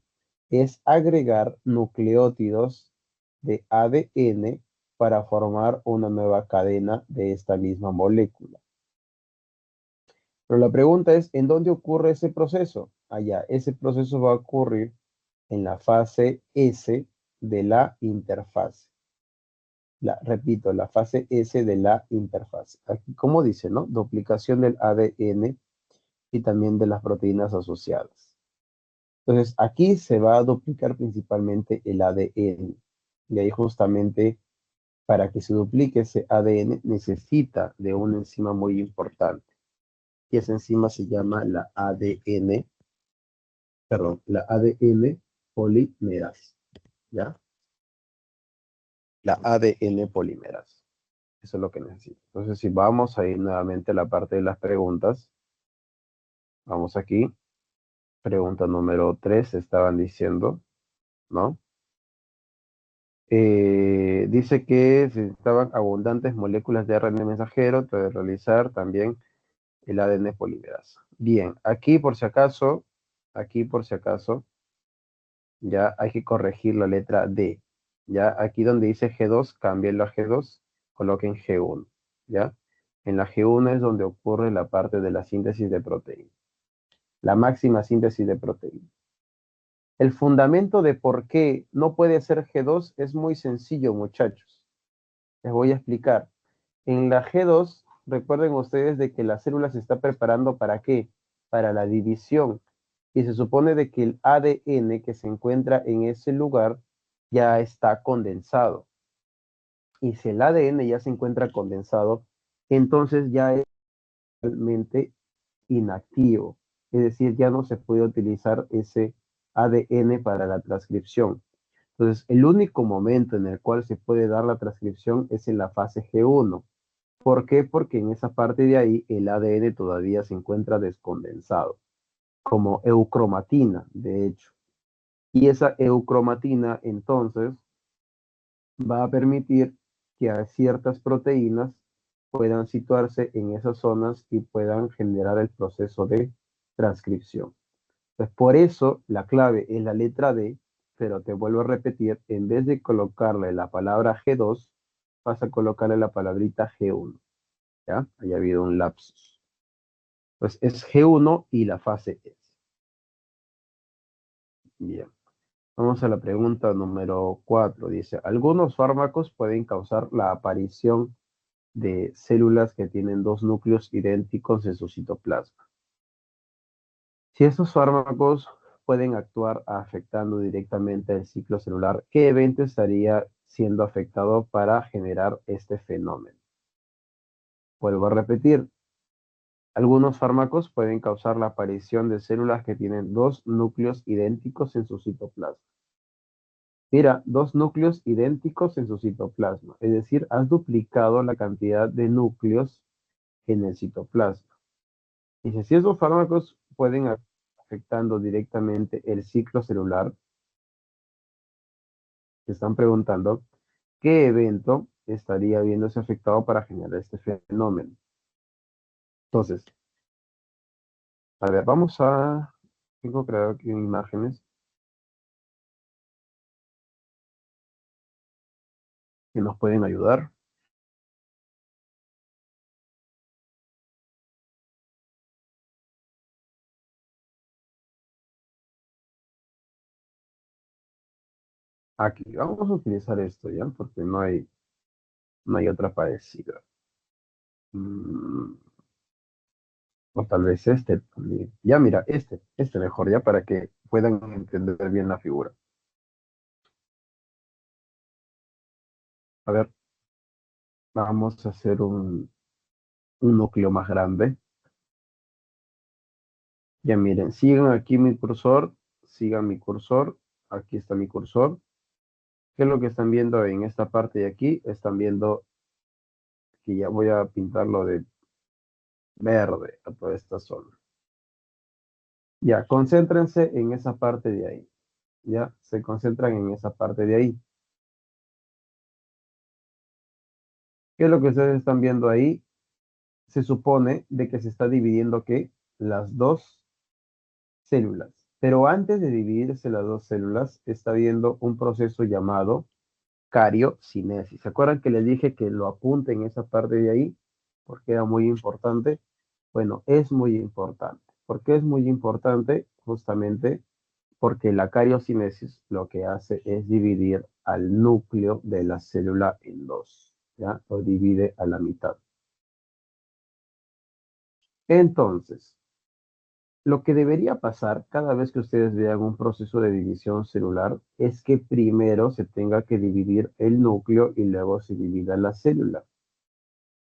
es agregar nucleótidos de ADN para formar una nueva cadena de esta misma molécula. Pero la pregunta es, ¿en dónde ocurre ese proceso? Allá, ese proceso va a ocurrir en la fase S de la interfaz. Repito, la fase S de la interfaz. Aquí, como dice, ¿no? Duplicación del ADN y también de las proteínas asociadas. Entonces, aquí se va a duplicar principalmente el ADN. Y ahí justamente, para que se duplique ese ADN, necesita de una enzima muy importante. Y esa enzima se llama la ADN, perdón, la ADN polimerasa. ¿Ya? La ADN polimerasa. Eso es lo que necesito. Entonces, si vamos a ir nuevamente a la parte de las preguntas, vamos aquí. Pregunta número 3, estaban diciendo, ¿no? Dice que se necesitaban abundantes moléculas de ARN mensajero para realizar también el ADN polimerasa. Bien, aquí por si acaso, ya hay que corregir la letra D. Ya aquí donde dice G2, cámbienlo a G2, coloquen G1. ¿Ya? En la G1 es donde ocurre la parte de la síntesis de proteína, la máxima síntesis de proteína. El fundamento de por qué no puede ser G2 es muy sencillo, muchachos. Les voy a explicar. En la G2, recuerden ustedes de que la célula se está preparando ¿para qué? Para la división. Y se supone de que el ADN que se encuentra en ese lugar ya está condensado. Y si el ADN ya se encuentra condensado, entonces ya es realmente inactivo. Es decir, ya no se puede utilizar ese ADN para la transcripción. Entonces, el único momento en el cual se puede dar la transcripción es en la fase G1. ¿Por qué? Porque en esa parte de ahí el ADN todavía se encuentra descondensado, como eucromatina, de hecho. Y esa eucromatina entonces va a permitir que a ciertas proteínas puedan situarse en esas zonas y puedan generar el proceso de transcripción. Pues por eso la clave es la letra D, pero te vuelvo a repetir, en vez de colocarle la palabra G2, vas a colocarle la palabrita G1. ¿Ya? Haya habido un lapsus. Pues es G1 y la fase es. Bien. Vamos a la pregunta número 4. Dice, algunos fármacos pueden causar la aparición de células que tienen dos núcleos idénticos en su citoplasma. Si estos fármacos pueden actuar afectando directamente el ciclo celular, ¿qué evento estaría siendo afectado para generar este fenómeno? Vuelvo a repetir, algunos fármacos pueden causar la aparición de células que tienen dos núcleos idénticos en su citoplasma. Mira, dos núcleos idénticos en su citoplasma, es decir, has duplicado la cantidad de núcleos en el citoplasma. Dice, si esos fármacos pueden afectando directamente el ciclo celular, te están preguntando qué evento estaría viéndose afectado para generar este fenómeno. Entonces, a ver, tengo creado aquí imágenes que nos pueden ayudar. Aquí, vamos a utilizar esto ya, porque no hay otra parecida. Mm, o tal vez este también. Ya mira, este mejor, ya para que puedan entender bien la figura. A ver, vamos a hacer un núcleo más grande. Ya miren, sigan aquí mi cursor, sigan mi cursor, aquí está mi cursor. ¿Qué es lo que están viendo en esta parte de aquí? Están viendo que ya voy a pintarlo de verde a toda esta zona. Ya, concéntrense en esa parte de ahí. Ya, se concentran en esa parte de ahí. ¿Qué es lo que ustedes están viendo ahí? Se supone de que se está dividiendo, ¿qué? Las dos células. Pero antes de dividirse las dos células, está habiendo un proceso llamado cariocinesis. ¿Se acuerdan que les dije que lo apunten en esa parte de ahí? Porque era muy importante. Bueno, es muy importante. ¿Por qué es muy importante? Justamente porque la cariocinesis lo que hace es dividir al núcleo de la célula en dos, ¿ya? Lo divide a la mitad. Entonces, lo que debería pasar cada vez que ustedes vean un proceso de división celular es que primero se tenga que dividir el núcleo y luego se divida la célula,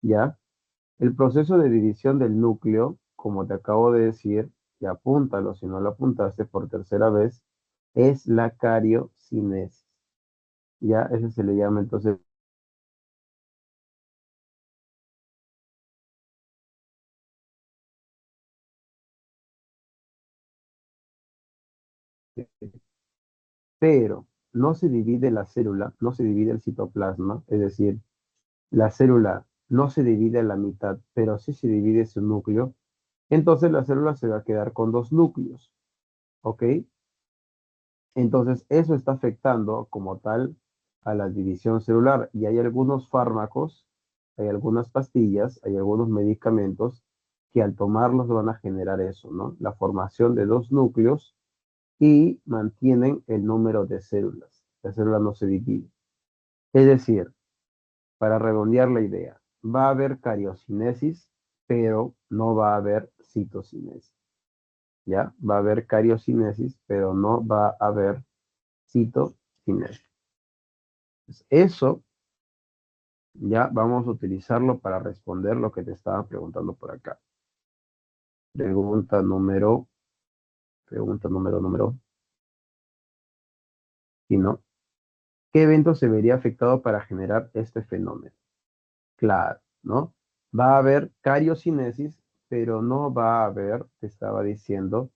¿ya? El proceso de división del núcleo, como te acabo de decir, y apúntalo si no lo apuntaste por tercera vez, es la cariocinesis, ¿ya? Ese se le llama entonces pero no se divide la célula, no se divide el citoplasma, es decir, la célula no se divide a la mitad, pero sí se divide su núcleo, entonces la célula se va a quedar con dos núcleos, ¿ok? Entonces eso está afectando como tal a la división celular y hay algunos fármacos, hay algunas pastillas, hay algunos medicamentos que al tomarlos van a generar eso, ¿no? La formación de dos núcleos y mantienen el número de células. La célula no se divide. Es decir, para redondear la idea, va a haber cariocinesis, pero no va a haber citocinesis. ¿Ya? Va a haber cariocinesis, pero no va a haber citocinesis. Eso ya vamos a utilizarlo para responder lo que te estaba preguntando por acá. Pregunta número, si no, ¿qué evento se vería afectado para generar este fenómeno? Claro, ¿no? Va a haber cariocinesis, pero no va a haber, te estaba diciendo,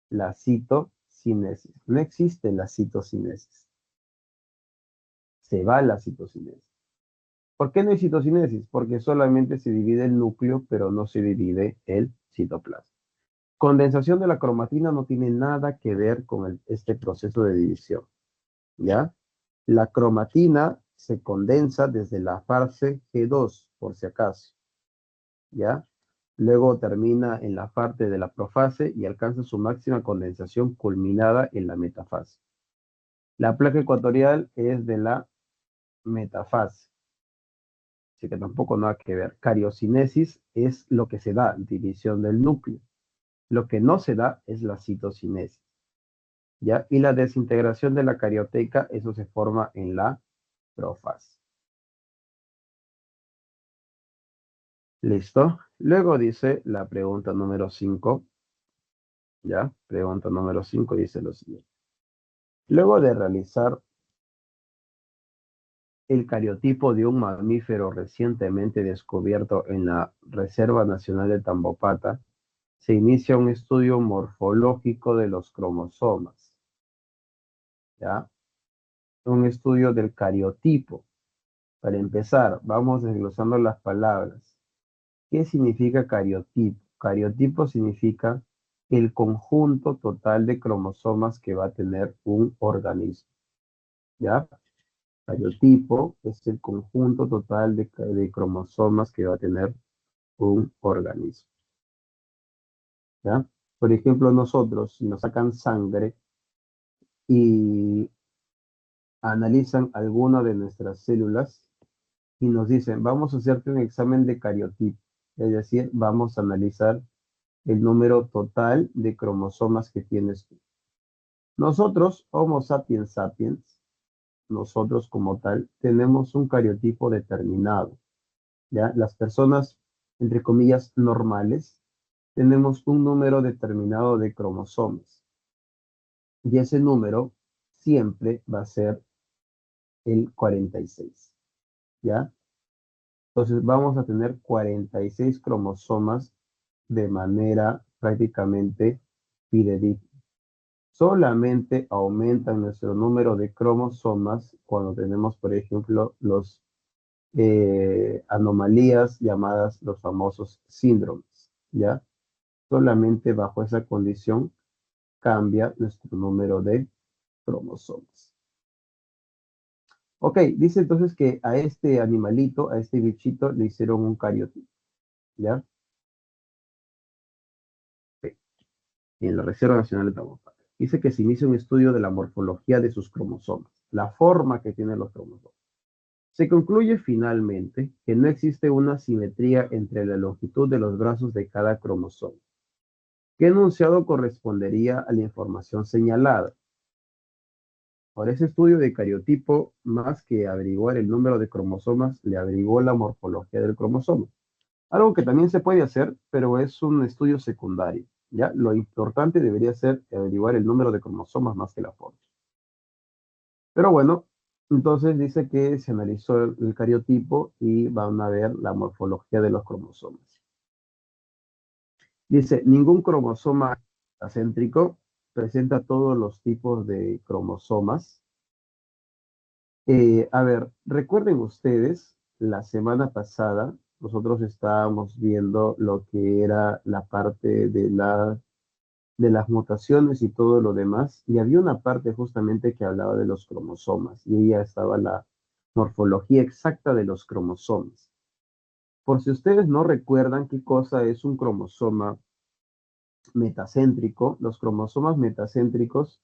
la citocinesis. No existe la citocinesis. Se va la citocinesis. ¿Por qué no hay citocinesis? Porque solamente se divide el núcleo, pero no se divide el citoplasma. Condensación de la cromatina no tiene nada que ver con este proceso de división, ¿ya? La cromatina se condensa desde la fase G2, por si acaso, ¿ya? Luego termina en la parte de la profase y alcanza su máxima condensación culminada en la metafase. La placa ecuatorial es de la metafase, así que tampoco nada que ver. Cariocinesis es lo que se da, división del núcleo. Lo que no se da es la citocinesis, ¿ya? Y la desintegración de la carioteca, eso se forma en la profase. ¿Listo? Luego dice la pregunta número 5, ¿ya? Pregunta número 5 dice lo siguiente. Luego de realizar el cariotipo de un mamífero recientemente descubierto en la Reserva Nacional de Tambopata, se inicia un estudio morfológico de los cromosomas, ¿ya? Un estudio del cariotipo. Para empezar, vamos desglosando las palabras. ¿Qué significa cariotipo? Cariotipo significa el conjunto total de cromosomas que va a tener un organismo, ¿ya? Cariotipo es el conjunto total de cromosomas que va a tener un organismo, ¿ya? Por ejemplo, nosotros, si nos sacan sangre y analizan alguna de nuestras células y nos dicen, vamos a hacerte un examen de cariotipo, es decir, vamos a analizar el número total de cromosomas que tienes tú. Nosotros, Homo sapiens sapiens, nosotros como tal, tenemos un cariotipo determinado, ¿ya? Las personas, entre comillas, normales, tenemos un número determinado de cromosomas. Y ese número siempre va a ser el 46, ¿ya? Entonces vamos a tener 46 cromosomas de manera prácticamente fidedigna. Solamente aumenta nuestro número de cromosomas cuando tenemos, por ejemplo, los anomalías llamadas los famosos síndromes, ¿ya? Solamente bajo esa condición cambia nuestro número de cromosomas. Ok, dice entonces que a este animalito, a este bichito, le hicieron un cariotipo, ¿ya? Ok, y en la Reserva Nacional de Tamaulipas. Dice que se inicia un estudio de la morfología de sus cromosomas, la forma que tienen los cromosomas. Se concluye finalmente que no existe una simetría entre la longitud de los brazos de cada cromosoma. ¿Qué enunciado correspondería a la información señalada? Por ese estudio de cariotipo, más que averiguar el número de cromosomas, le averiguó la morfología del cromosoma. Algo que también se puede hacer, pero es un estudio secundario, ¿ya? Lo importante debería ser averiguar el número de cromosomas más que la forma. Pero bueno, entonces dice que se analizó el cariotipo y van a ver la morfología de los cromosomas. Dice, ningún cromosoma acéntrico, presenta todos los tipos de cromosomas. A ver, recuerden ustedes, la semana pasada nosotros estábamos viendo lo que era la parte de las mutaciones y todo lo demás, y había una parte justamente que hablaba de los cromosomas, y ahí ya estaba la morfología exacta de los cromosomas. Por si ustedes no recuerdan qué cosa es un cromosoma metacéntrico, los cromosomas metacéntricos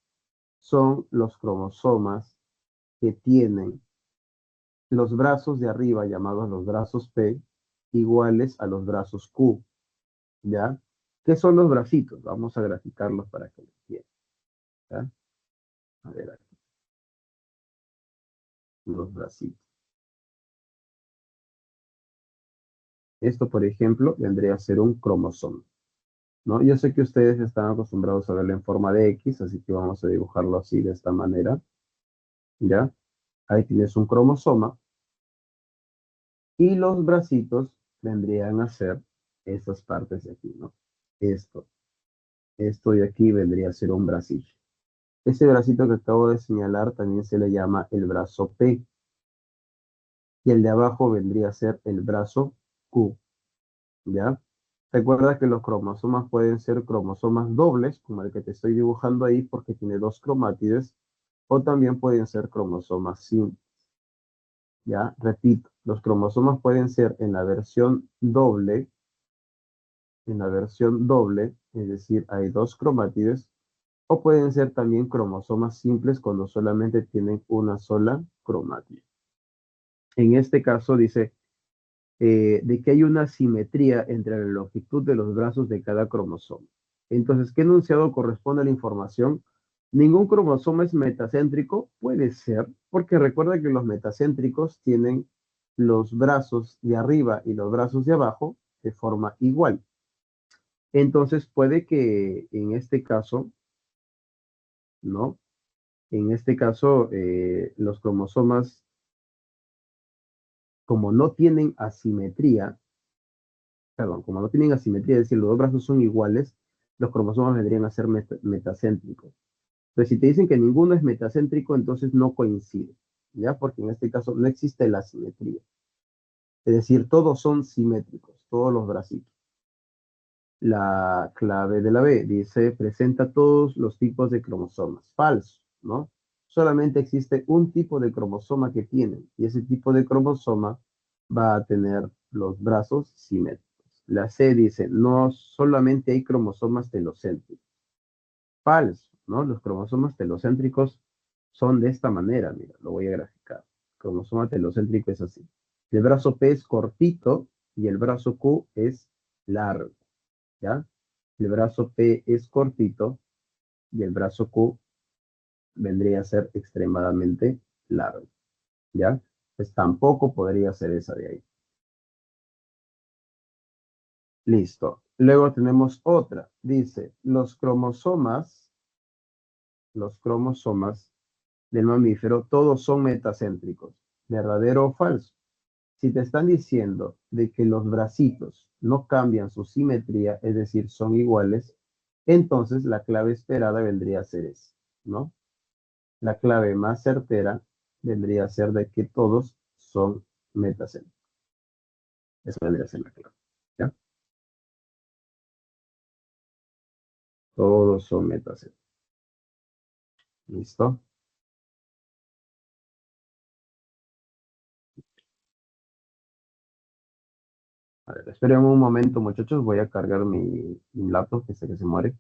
son los cromosomas que tienen los brazos de arriba, llamados los brazos P, iguales a los brazos Q, ¿ya? ¿Qué son los bracitos? Vamos a graficarlos para que lo entiendan, ¿ya? A ver, aquí, los bracitos. Esto, por ejemplo, vendría a ser un cromosoma, ¿no? Yo sé que ustedes están acostumbrados a verlo en forma de X, así que vamos a dibujarlo así, de esta manera, ¿ya? Ahí tienes un cromosoma y los bracitos vendrían a ser estas partes de aquí, ¿no? Esto, esto de aquí vendría a ser un bracillo. Ese bracito que acabo de señalar también se le llama el brazo P y el de abajo vendría a ser el brazo Q, ¿ya? Recuerda que los cromosomas pueden ser cromosomas dobles, como el que te estoy dibujando ahí porque tiene dos cromátides, o también pueden ser cromosomas simples, ¿ya? Repito, los cromosomas pueden ser en la versión doble, es decir, hay dos cromátides, o pueden ser también cromosomas simples cuando solamente tienen una sola cromátide. En este caso dice de que hay una simetría entre la longitud de los brazos de cada cromosoma. Entonces, ¿qué enunciado corresponde a la información? Ningún cromosoma es metacéntrico, puede ser, porque recuerda que los metacéntricos tienen los brazos de arriba y los brazos de abajo de forma igual. Entonces, puede que en este caso, ¿no? En este caso, los cromosomas, como no tienen asimetría, perdón, como no tienen asimetría, es decir, los dos brazos son iguales, los cromosomas vendrían a ser metacéntricos. Pero si te dicen que ninguno es metacéntrico, entonces no coincide, ¿ya? Porque en este caso no existe la simetría. Es decir, todos son simétricos, todos los bracitos. La clave de la B dice, presenta todos los tipos de cromosomas. Falso, ¿no? Solamente existe un tipo de cromosoma que tienen, y ese tipo de cromosoma va a tener los brazos simétricos. La C dice, no solamente hay cromosomas telocéntricos. Falso, ¿no? Los cromosomas telocéntricos son de esta manera, mira, lo voy a graficar. El cromosoma telocéntrico es así. El brazo P es cortito y el brazo Q es largo, ¿ya? El brazo P es cortito y el brazo Q vendría a ser extremadamente largo, ¿ya? Pues tampoco podría ser esa de ahí. Listo. Luego tenemos otra. Dice, los cromosomas del mamífero, todos son metacéntricos. ¿Verdadero o falso? Si te están diciendo de que los bracitos no cambian su simetría, es decir, son iguales, entonces la clave esperada vendría a ser esa, ¿no? La clave más certera vendría a ser de que todos son metacéntricos. Esa vendría a ser la clave, ¿ya? Todos son metacéntricos. ¿Listo? A ver, esperen un momento, muchachos. Voy a cargar mi laptop, que sé que se muere.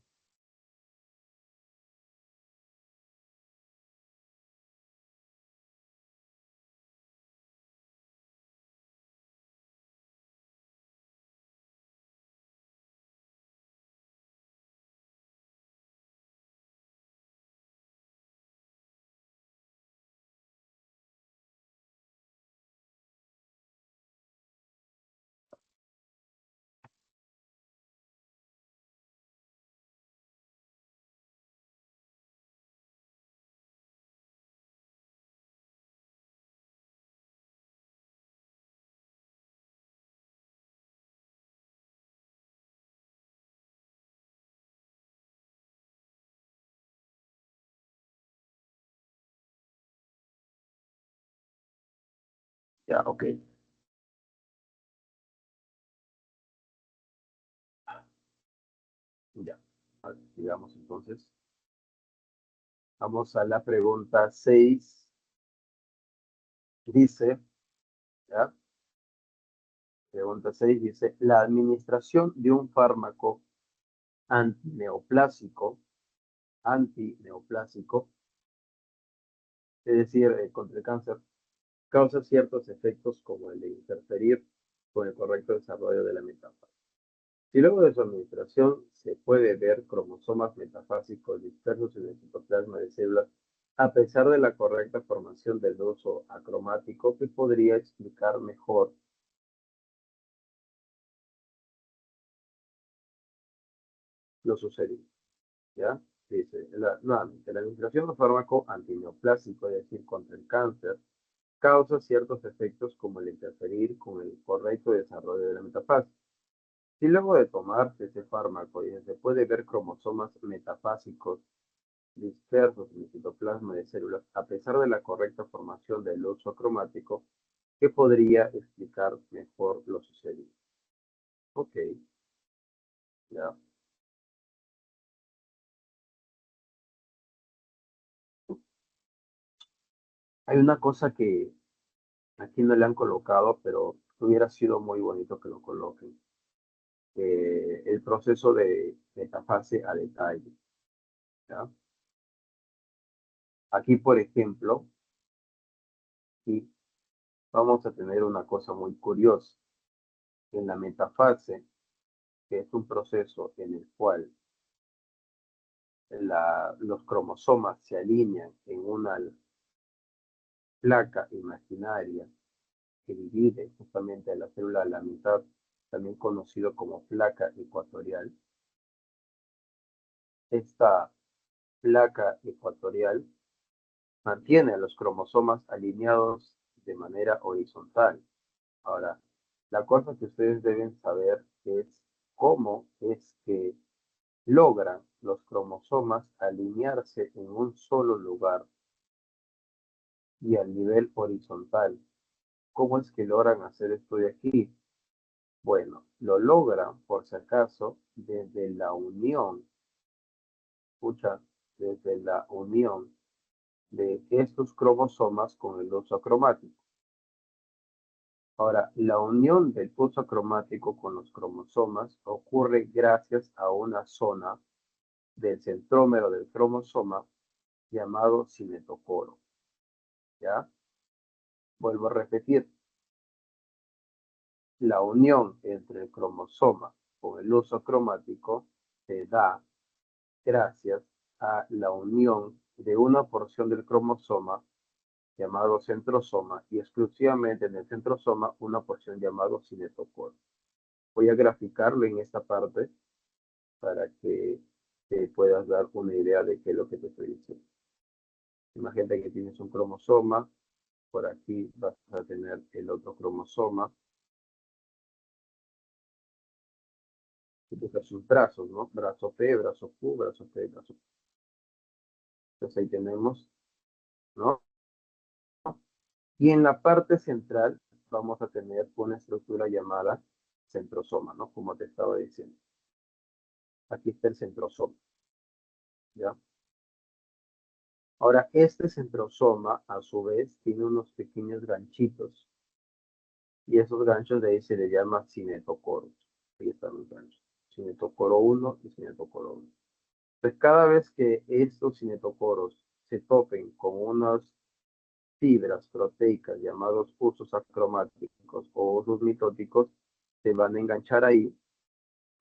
Ya, ok. Ya. A ver, digamos entonces. Vamos a la pregunta 6. Dice, ¿ya? Pregunta 6 dice, la administración de un fármaco antineoplásico, antineoplásico, es decir, contra el cáncer, causa ciertos efectos como el de interferir con el correcto desarrollo de la metáfase. Si luego de su administración se puede ver cromosomas metafásicos dispersos en el citoplasma de células, a pesar de la correcta formación del uso acromático, que podría explicar mejor lo sucedido. ¿Ya? Dice, nuevamente, la administración de fármaco antineoplásico, es decir, contra el cáncer, causa ciertos efectos como el interferir con el correcto desarrollo de la metafase. Si luego de tomarse ese fármaco se puede ver cromosomas metafásicos dispersos en el citoplasma de células, a pesar de la correcta formación del uso cromático, que podría explicar mejor lo sucedido. Ok, ya. Hay una cosa que aquí no le han colocado, pero hubiera sido muy bonito que lo coloquen. El proceso de metafase a detalle, ¿ya? Aquí, por ejemplo, y vamos a tener una cosa muy curiosa. En la metafase, que es un proceso en el cual los cromosomas se alinean en una placa imaginaria que divide justamente a la célula a la mitad, también conocido como placa ecuatorial. Esta placa ecuatorial mantiene a los cromosomas alineados de manera horizontal. Ahora, la cosa que ustedes deben saber es cómo es que logran los cromosomas alinearse en un solo lugar y al nivel horizontal. ¿Cómo es que logran hacer esto de aquí? Bueno, lo logran, por si acaso, desde la unión, escucha, desde la unión de estos cromosomas con el uso cromático. Ahora, la unión del uso cromático con los cromosomas ocurre gracias a una zona del centrómero del cromosoma llamado cinetocoro. ¿Ya? Vuelvo a repetir, la unión entre el cromosoma con el uso cromático se da gracias a la unión de una porción del cromosoma llamado centrosoma y exclusivamente en el centrosoma una porción llamado cinetocoro. Voy a graficarlo en esta parte para que te puedas dar una idea de qué es lo que te estoy diciendo. Imagínate que tienes un cromosoma, por aquí vas a tener el otro cromosoma, y tú sus brazos, ¿no? Brazo P, brazo Q, brazo P, brazo Q. Entonces ahí tenemos, ¿no? Y en la parte central vamos a tener una estructura llamada centrosoma, ¿no? Como te estaba diciendo. Aquí está el centrosoma, ¿ya? Ahora, este centrosoma, a su vez, tiene unos pequeños ganchitos. Y esos ganchos de ahí se le llama cinetocoros. Ahí están los ganchos. Cinetocoro 1 y cinetocoro 1. Entonces, cada vez que estos cinetocoros se topen con unas fibras proteicas llamados usos acromáticos o usos mitóticos, se van a enganchar ahí,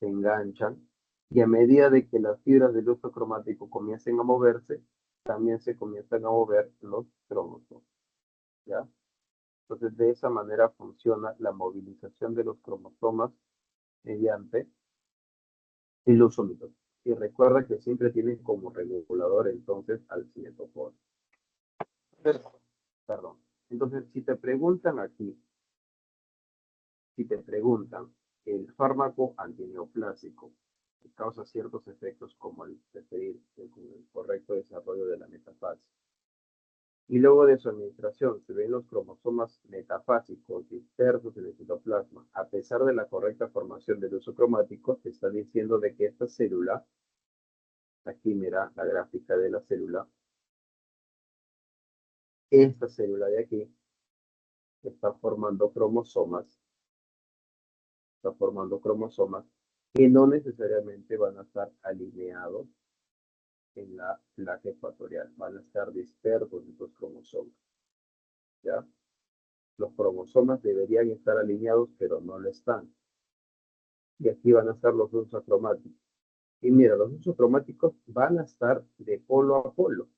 se enganchan, y a medida de que las fibras del uso cromático comiencen a moverse, también se comienzan a mover los cromosomas, ¿ya? Entonces, de esa manera funciona la movilización de los cromosomas mediante el uso mitótico. Y recuerda que siempre tienen como regulador entonces al cinetocoro. Perdón. Entonces, si te preguntan aquí, si te preguntan el fármaco antineoplásico que causa ciertos efectos como el preferir con el correcto desarrollo de la metafase, Y luego de su administración se ven los cromosomas metafásicos dispersos en el citoplasma. A pesar de la correcta formación del uso cromático, te está diciendo de que esta célula, aquí mira la gráfica de la célula, esta célula de aquí está formando cromosomas que no necesariamente van a estar alineados en la placa ecuatorial, van a estar dispersos estos cromosomas, ¿ya? Los cromosomas deberían estar alineados, pero no lo están. Y aquí van a estar los usos cromáticos. Y mira, los usos cromáticos van a estar de polo a polo,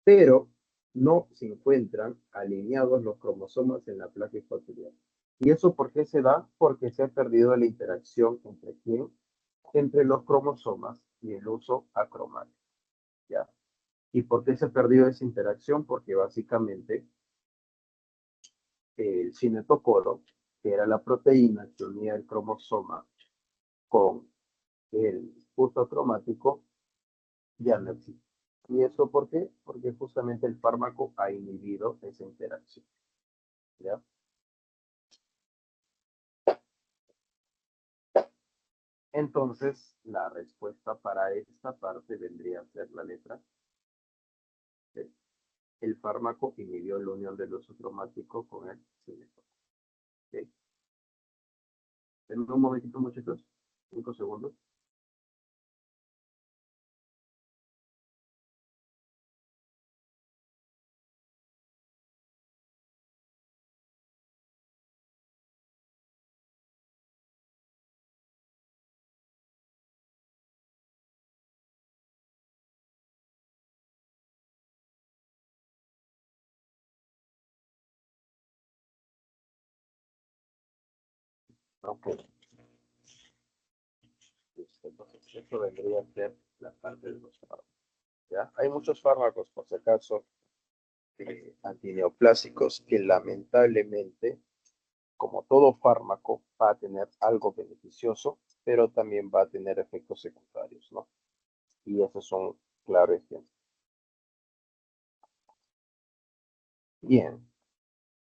pero no se encuentran alineados los cromosomas en la placa ecuatorial. ¿Y eso por qué se da? Porque se ha perdido la interacción entre quién, entre los cromosomas y el uso acromático, ¿ya? ¿Y por qué se ha perdido esa interacción? Porque básicamente el cinetocoro, que era la proteína que unía el cromosoma con el uso cromático, ya no existe. ¿Y eso por qué? Porque justamente el fármaco ha inhibido esa interacción, ¿ya? Entonces, la respuesta para esta parte vendría a ser la letra C. El fármaco inhibió la unión del uso cromático con el cinetocoro. ¿Okay? Denme un momentito, muchachos. 5 segundos. Ok. Entonces, esto vendría a ser la parte de los fármacos. ¿Ya? Hay muchos fármacos, por si acaso, antineoplásicos, que lamentablemente, como todo fármaco, va a tener algo beneficioso, pero también va a tener efectos secundarios, ¿no? Y esos son claro ejemplo. Bien,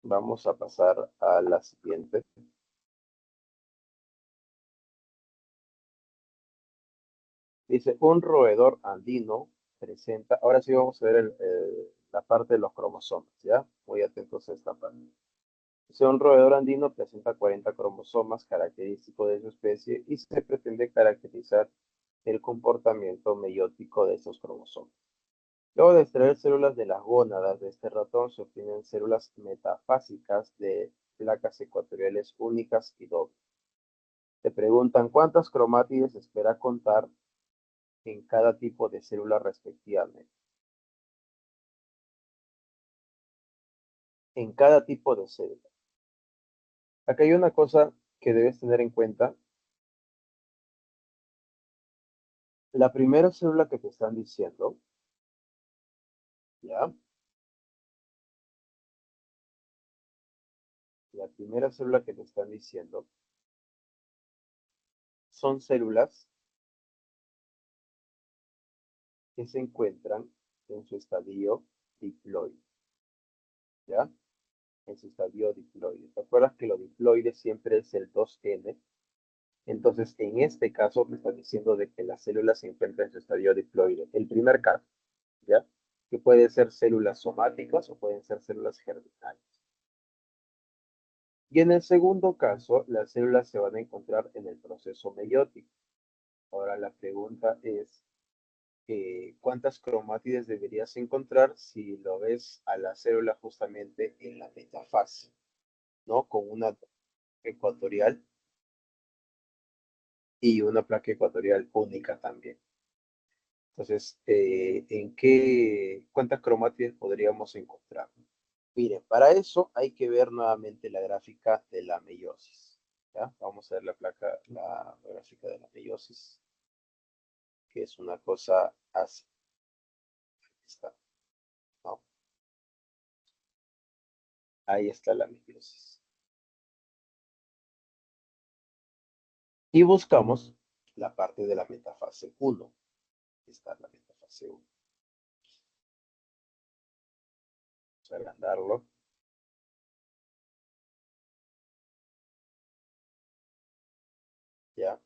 vamos a pasar a la siguiente. Dice, un roedor andino presenta, ahora sí vamos a ver la parte de los cromosomas, ¿ya? Muy atentos a esta parte. Dice, un roedor andino presenta 40 cromosomas característicos de su especie y se pretende caracterizar el comportamiento meiótico de esos cromosomas. Luego de extraer células de las gónadas de este ratón, se obtienen células metafásicas de placas ecuatoriales únicas y dobles. Te preguntan cuántas cromátides espera contar en cada tipo de célula respectivamente. En cada tipo de célula. Acá hay una cosa que debes tener en cuenta. La primera célula que te están diciendo, ¿ya? La primera célula que te están diciendo son células que se encuentran en su estadio diploide, ¿ya? En su estadio diploide. ¿Te acuerdas que lo diploide siempre es el 2N? Entonces, en este caso, me están diciendo de que la célula se encuentra en su estadio diploide. El primer caso, ¿ya? Que pueden ser células somáticas o pueden ser células germinales. Y en el segundo caso, las células se van a encontrar en el proceso meiótico. Ahora la pregunta es, ¿cuántas cromátides deberías encontrar si lo ves a la célula justamente en la metafase, ¿no? Con una ecuatorial y una placa ecuatorial única también. Entonces, ¿cuántas cromátides podríamos encontrar? Miren, para eso hay que ver nuevamente la gráfica de la meiosis. ¿Ya? Vamos a ver la gráfica de la meiosis, que es una cosa así. Ahí está, ¿no? Ahí está la meiosis. Y buscamos la parte de la metafase 1. Aquí está la metafase 1. a agrandarlo. ¿Ya?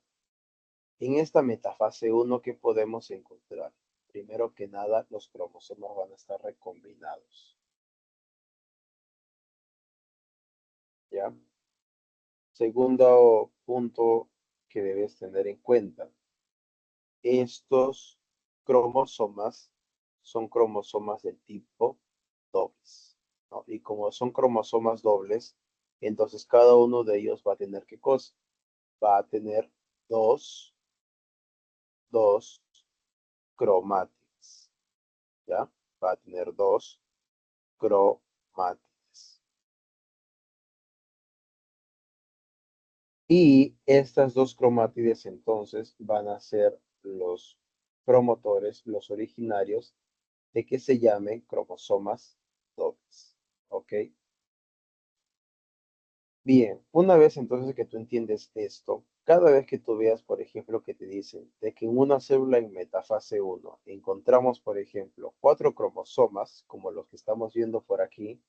En esta metafase 1, ¿qué podemos encontrar? Primero que nada, los cromosomas van a estar recombinados. ¿Ya? Segundo punto que debes tener en cuenta. Estos cromosomas son cromosomas del tipo dobles, ¿no? Y como son cromosomas dobles, entonces cada uno de ellos va a tener ¿qué cosa? Va a tener dos cromátides, ¿ya? Va a tener dos cromátides. Y estas dos cromátides entonces van a ser los promotores, los originarios de que se llamen cromosomas dobles. ¿Ok? Bien, una vez entonces que tú entiendes esto, cada vez que tú veas, por ejemplo, que te dicen de que en una célula en metafase 1 encontramos, por ejemplo, 4 cromosomas, como los que estamos viendo por aquí,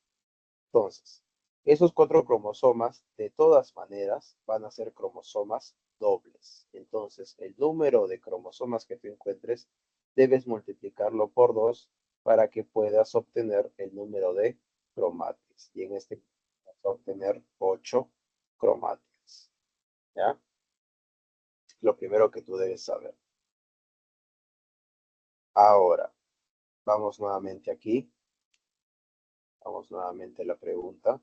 entonces, esos 4 cromosomas, de todas maneras, van a ser cromosomas dobles. Entonces, el número de cromosomas que tú encuentres, debes multiplicarlo por 2 para que puedas obtener el número de cromátides. Y en este caso, vas a obtener 8 cromátides. ¿Ya? Lo primero que tú debes saber. Ahora, vamos nuevamente aquí. Vamos nuevamente a la pregunta.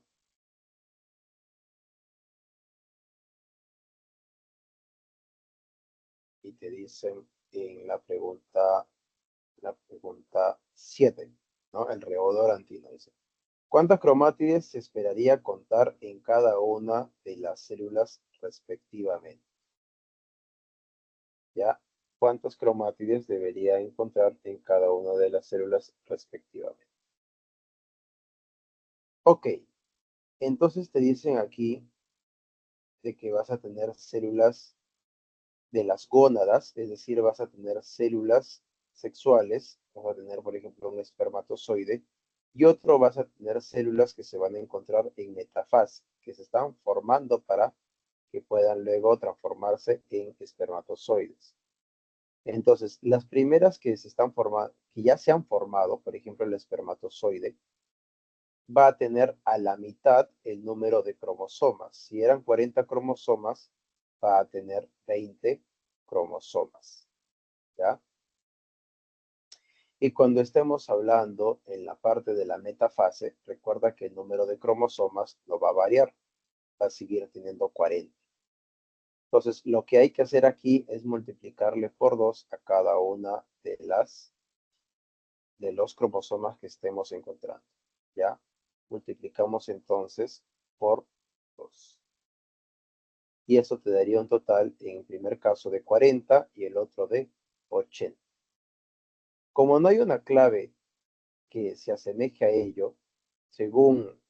Y te dicen en la pregunta 7, ¿no? El reodorantino dice. ¿Cuántas cromátides se esperaría contar en cada una de las células respectivamente? ¿Ya? ¿Cuántos cromátides debería encontrar en cada una de las células respectivamente? Ok, entonces te dicen aquí de que vas a tener células de las gónadas, es decir, vas a tener células sexuales, vas a tener, por ejemplo, un espermatozoide, y otro vas a tener células que se van a encontrar en metafase, que se están formando para que puedan luego transformarse en espermatozoides. Entonces, las primeras que se están formando, que ya se han formado, por ejemplo, el espermatozoide, va a tener a la mitad el número de cromosomas. Si eran 40 cromosomas, va a tener 20 cromosomas, ¿ya? Y cuando estemos hablando en la parte de la metafase, recuerda que el número de cromosomas no va a variar, va a seguir teniendo 40. Entonces, lo que hay que hacer aquí es multiplicarle por 2 a cada una de los cromosomas que estemos encontrando, ¿ya? Multiplicamos entonces por 2. Y eso te daría un total, en el primer caso, de 40 y el otro de 80. Como no hay una clave que se asemeje a ello, según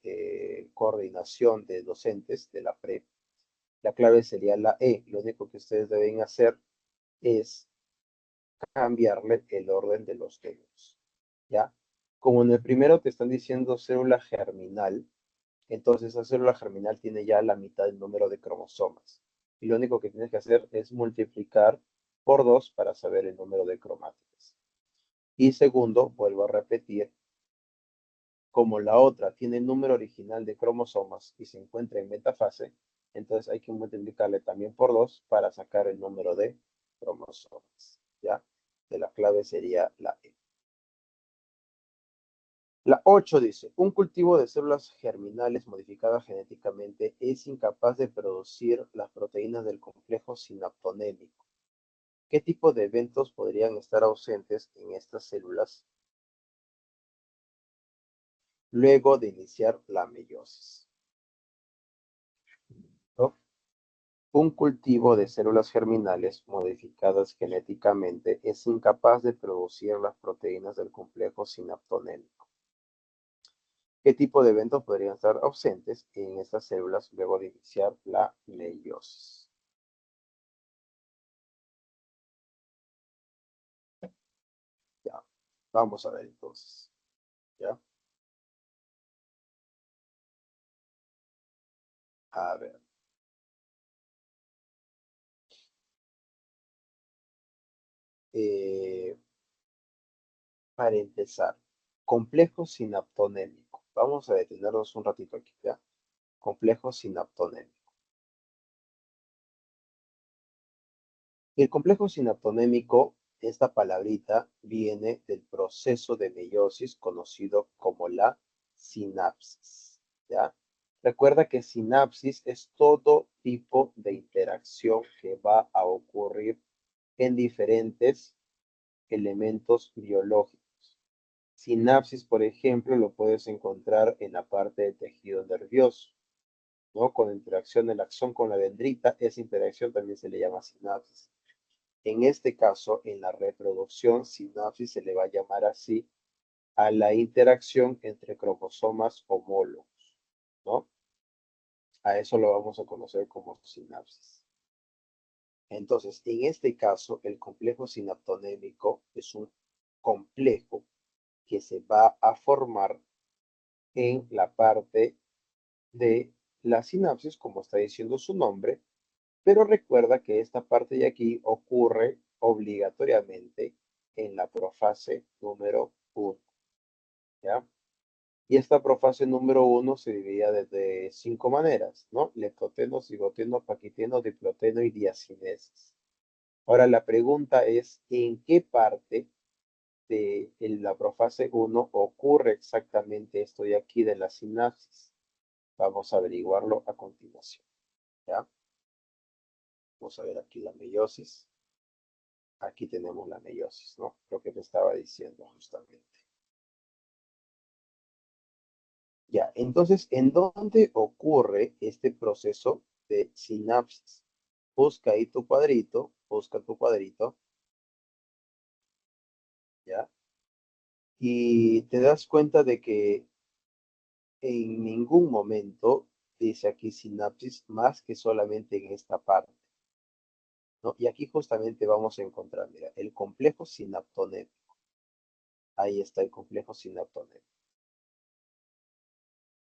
coordinación de docentes de la PRE, la clave sería la E. Lo único que ustedes deben hacer es cambiarle el orden de los números, ¿ya? Como en el primero te están diciendo célula germinal, entonces esa célula germinal tiene ya la mitad del número de cromosomas. Y lo único que tienes que hacer es multiplicar por 2 para saber el número de cromátides. Y segundo, vuelvo a repetir, como la otra tiene el número original de cromosomas y se encuentra en metafase, entonces hay que multiplicarle también por 2 para sacar el número de cromosomas, ¿ya? De la clave sería la E. La 8 dice, un cultivo de células germinales modificadas genéticamente es incapaz de producir las proteínas del complejo sinaptonémico. ¿Qué tipo de eventos podrían estar ausentes en estas células luego de iniciar la meiosis? ¿No? Un cultivo de células germinales modificadas genéticamente es incapaz de producir las proteínas del complejo sinaptonémico. ¿Qué tipo de eventos podrían estar ausentes en estas células luego de iniciar la meiosis? Ya, vamos a ver entonces. ¿Ya? A ver. eh, para empezar, complejo sinaptonémico. Vamos a detenernos un ratito aquí, ¿ya? Complejo sinaptonémico. El complejo sinaptonémico, esta palabrita viene del proceso de meiosis conocido como la sinapsis, ¿ya? Recuerda que sinapsis es todo tipo de interacción que va a ocurrir en diferentes elementos biológicos. Sinapsis, por ejemplo, lo puedes encontrar en la parte del tejido nervioso, ¿no? Con interacción del axón con la dendrita, esa interacción también se le llama sinapsis. En este caso, en la reproducción, sinapsis se le va a llamar así a la interacción entre cromosomas homólogos, ¿no? A eso lo vamos a conocer como sinapsis. Entonces, en este caso, el complejo sinaptonémico es un complejo que se va a formar en la parte de la sinapsis, como está diciendo su nombre, pero recuerda que esta parte de aquí ocurre obligatoriamente en la profase número 1, ¿ya? Y esta profase número 1 se dividía de 5 maneras, ¿no? Leptoteno, cigoteno, paquiteno, diploteno y diacinesis. Ahora la pregunta es, ¿en qué parte de la profase 1 ocurre exactamente esto de aquí de la sinapsis? Vamos a averiguarlo a continuación, ¿ya? Vamos a ver aquí la meiosis. Aquí tenemos la meiosis, ¿no? Lo que te estaba diciendo justamente. Ya, entonces, ¿en dónde ocurre este proceso de sinapsis? Busca ahí tu cuadrito, busca tu cuadrito, ¿ya? Y te das cuenta de que en ningún momento dice aquí sinapsis más que solamente en esta parte, ¿no? Y aquí justamente vamos a encontrar, mira, el complejo sinaptonémico. Ahí está el complejo sinaptonémico.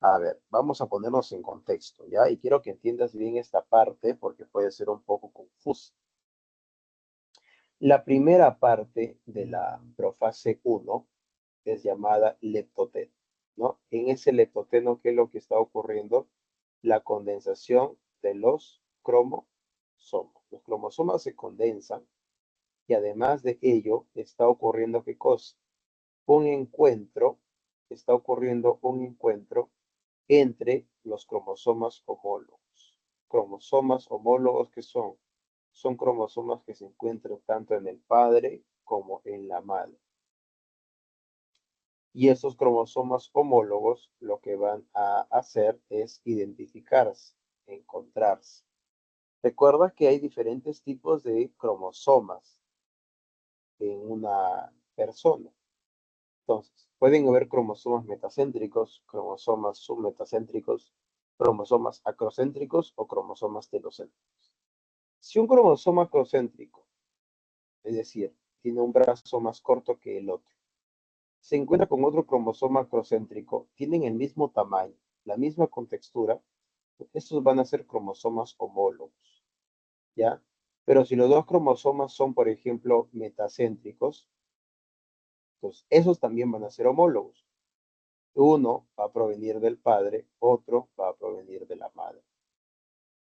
A ver, vamos a ponernos en contexto, ¿ya? Y quiero que entiendas bien esta parte porque puede ser un poco confusa. La primera parte de la profase 1 es llamada leptoteno, ¿no? En ese leptoteno, ¿qué es lo que está ocurriendo? La condensación de los cromosomas. Los cromosomas se condensan y además de ello está ocurriendo ¿qué cosa? Un encuentro, está ocurriendo un encuentro entre los cromosomas homólogos. Cromosomas homólogos que son cromosomas que se encuentran tanto en el padre como en la madre. Y esos cromosomas homólogos lo que van a hacer es identificarse, encontrarse. Recuerda que hay diferentes tipos de cromosomas en una persona. Entonces, pueden haber cromosomas metacéntricos, cromosomas submetacéntricos, cromosomas acrocéntricos o cromosomas telocéntricos. Si un cromosoma acrocéntrico, es decir, tiene un brazo más corto que el otro, se encuentra con otro cromosoma acrocéntrico, tienen el mismo tamaño, la misma contextura, estos van a ser cromosomas homólogos, ¿ya? Pero si los dos cromosomas son, por ejemplo, metacéntricos, pues esos también van a ser homólogos. Uno va a provenir del padre, otro va a provenir de la madre,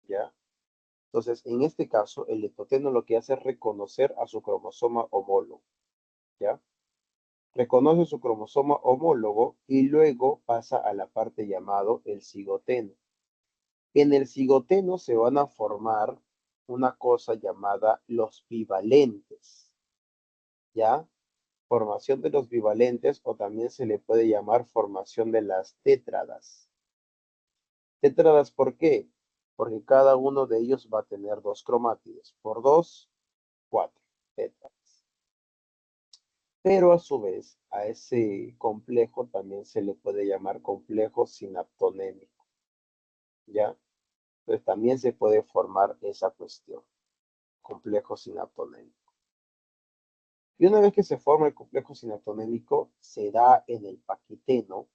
¿ya? Entonces, en este caso, el leptoteno lo que hace es reconocer a su cromosoma homólogo, ¿ya? Reconoce su cromosoma homólogo y luego pasa a la parte llamado el cigoteno. En el cigoteno se van a formar una cosa llamada los bivalentes, ¿ya? Formación de los bivalentes o también se le puede llamar formación de las tétradas. Tétradas, ¿por qué? Porque cada uno de ellos va a tener dos cromátidos. Por dos, cuatro tétradas. Pero a su vez, a ese complejo también se le puede llamar complejo sinaptonémico, ¿ya? Entonces también se puede formar esa cuestión, complejo sinaptonémico. Y una vez que se forma el complejo sinaptonémico, se da en el paquiteno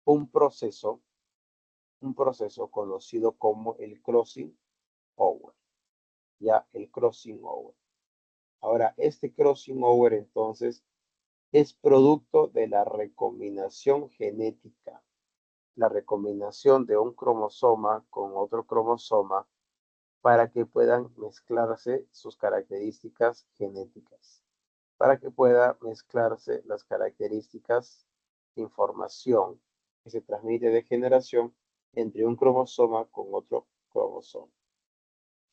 un proceso un proceso conocido como el crossing over. Ya, el crossing over. Ahora, este crossing over entonces es producto de la recombinación genética. La recombinación de un cromosoma con otro cromosoma para que puedan mezclarse sus características genéticas, para que pueda mezclarse las características de información que se transmite de generación entre un cromosoma con otro cromosoma.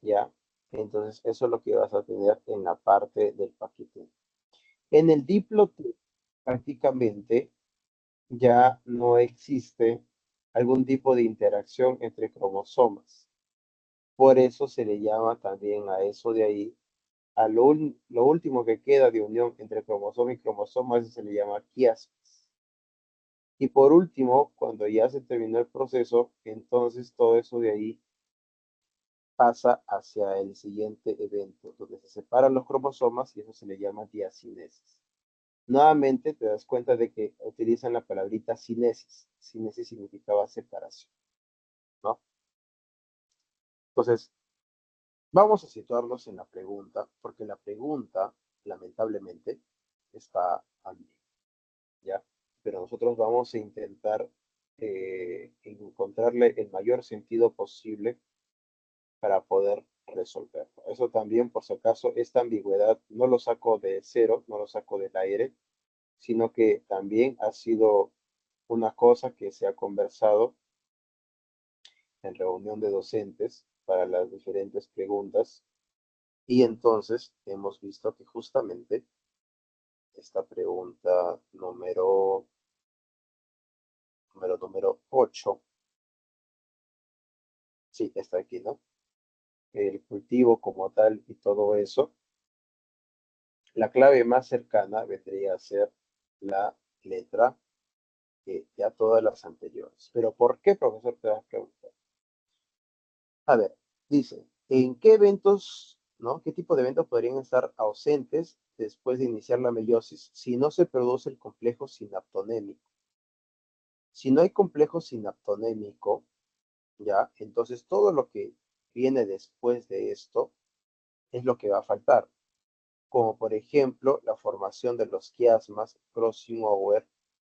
¿Ya? Entonces, eso es lo que vas a tener en la parte del paquete. En el diploide, prácticamente ya no existe algún tipo de interacción entre cromosomas. Por eso se le llama también a eso de ahí, a lo último que queda de unión entre cromosoma y cromosoma, eso se le llama quiasmas. Y por último, cuando ya se terminó el proceso, entonces todo eso de ahí pasa hacia el siguiente evento, donde se separan los cromosomas y eso se le llama diacinesis. Nuevamente te das cuenta de que utilizan la palabrita cinesis. Cinesis significaba separación, ¿no? Entonces, vamos a situarnos en la pregunta, porque la pregunta, lamentablemente, está ambigua, ¿ya? Pero nosotros vamos a intentar encontrarle el mayor sentido posible para poder resolverlo. Eso también, por si acaso, esta ambigüedad no lo saco de cero, no lo saco del aire, sino que también ha sido una cosa que se ha conversado en reunión de docentes para las diferentes preguntas y entonces hemos visto que justamente esta pregunta número 8, sí, está aquí, ¿no? El cultivo como tal y todo eso, la clave más cercana vendría a ser la letra E, ya todas las anteriores. Pero ¿por qué, profesor? Te vas a preguntar. A ver, dice, ¿en qué eventos, no? ¿Qué tipo de eventos podrían estar ausentes después de iniciar la meiosis si no se produce el complejo sinaptonémico? Si no hay complejo sinaptonémico, ya, entonces todo lo que viene después de esto es lo que va a faltar, como por ejemplo la formación de los quiasmas, crossing over,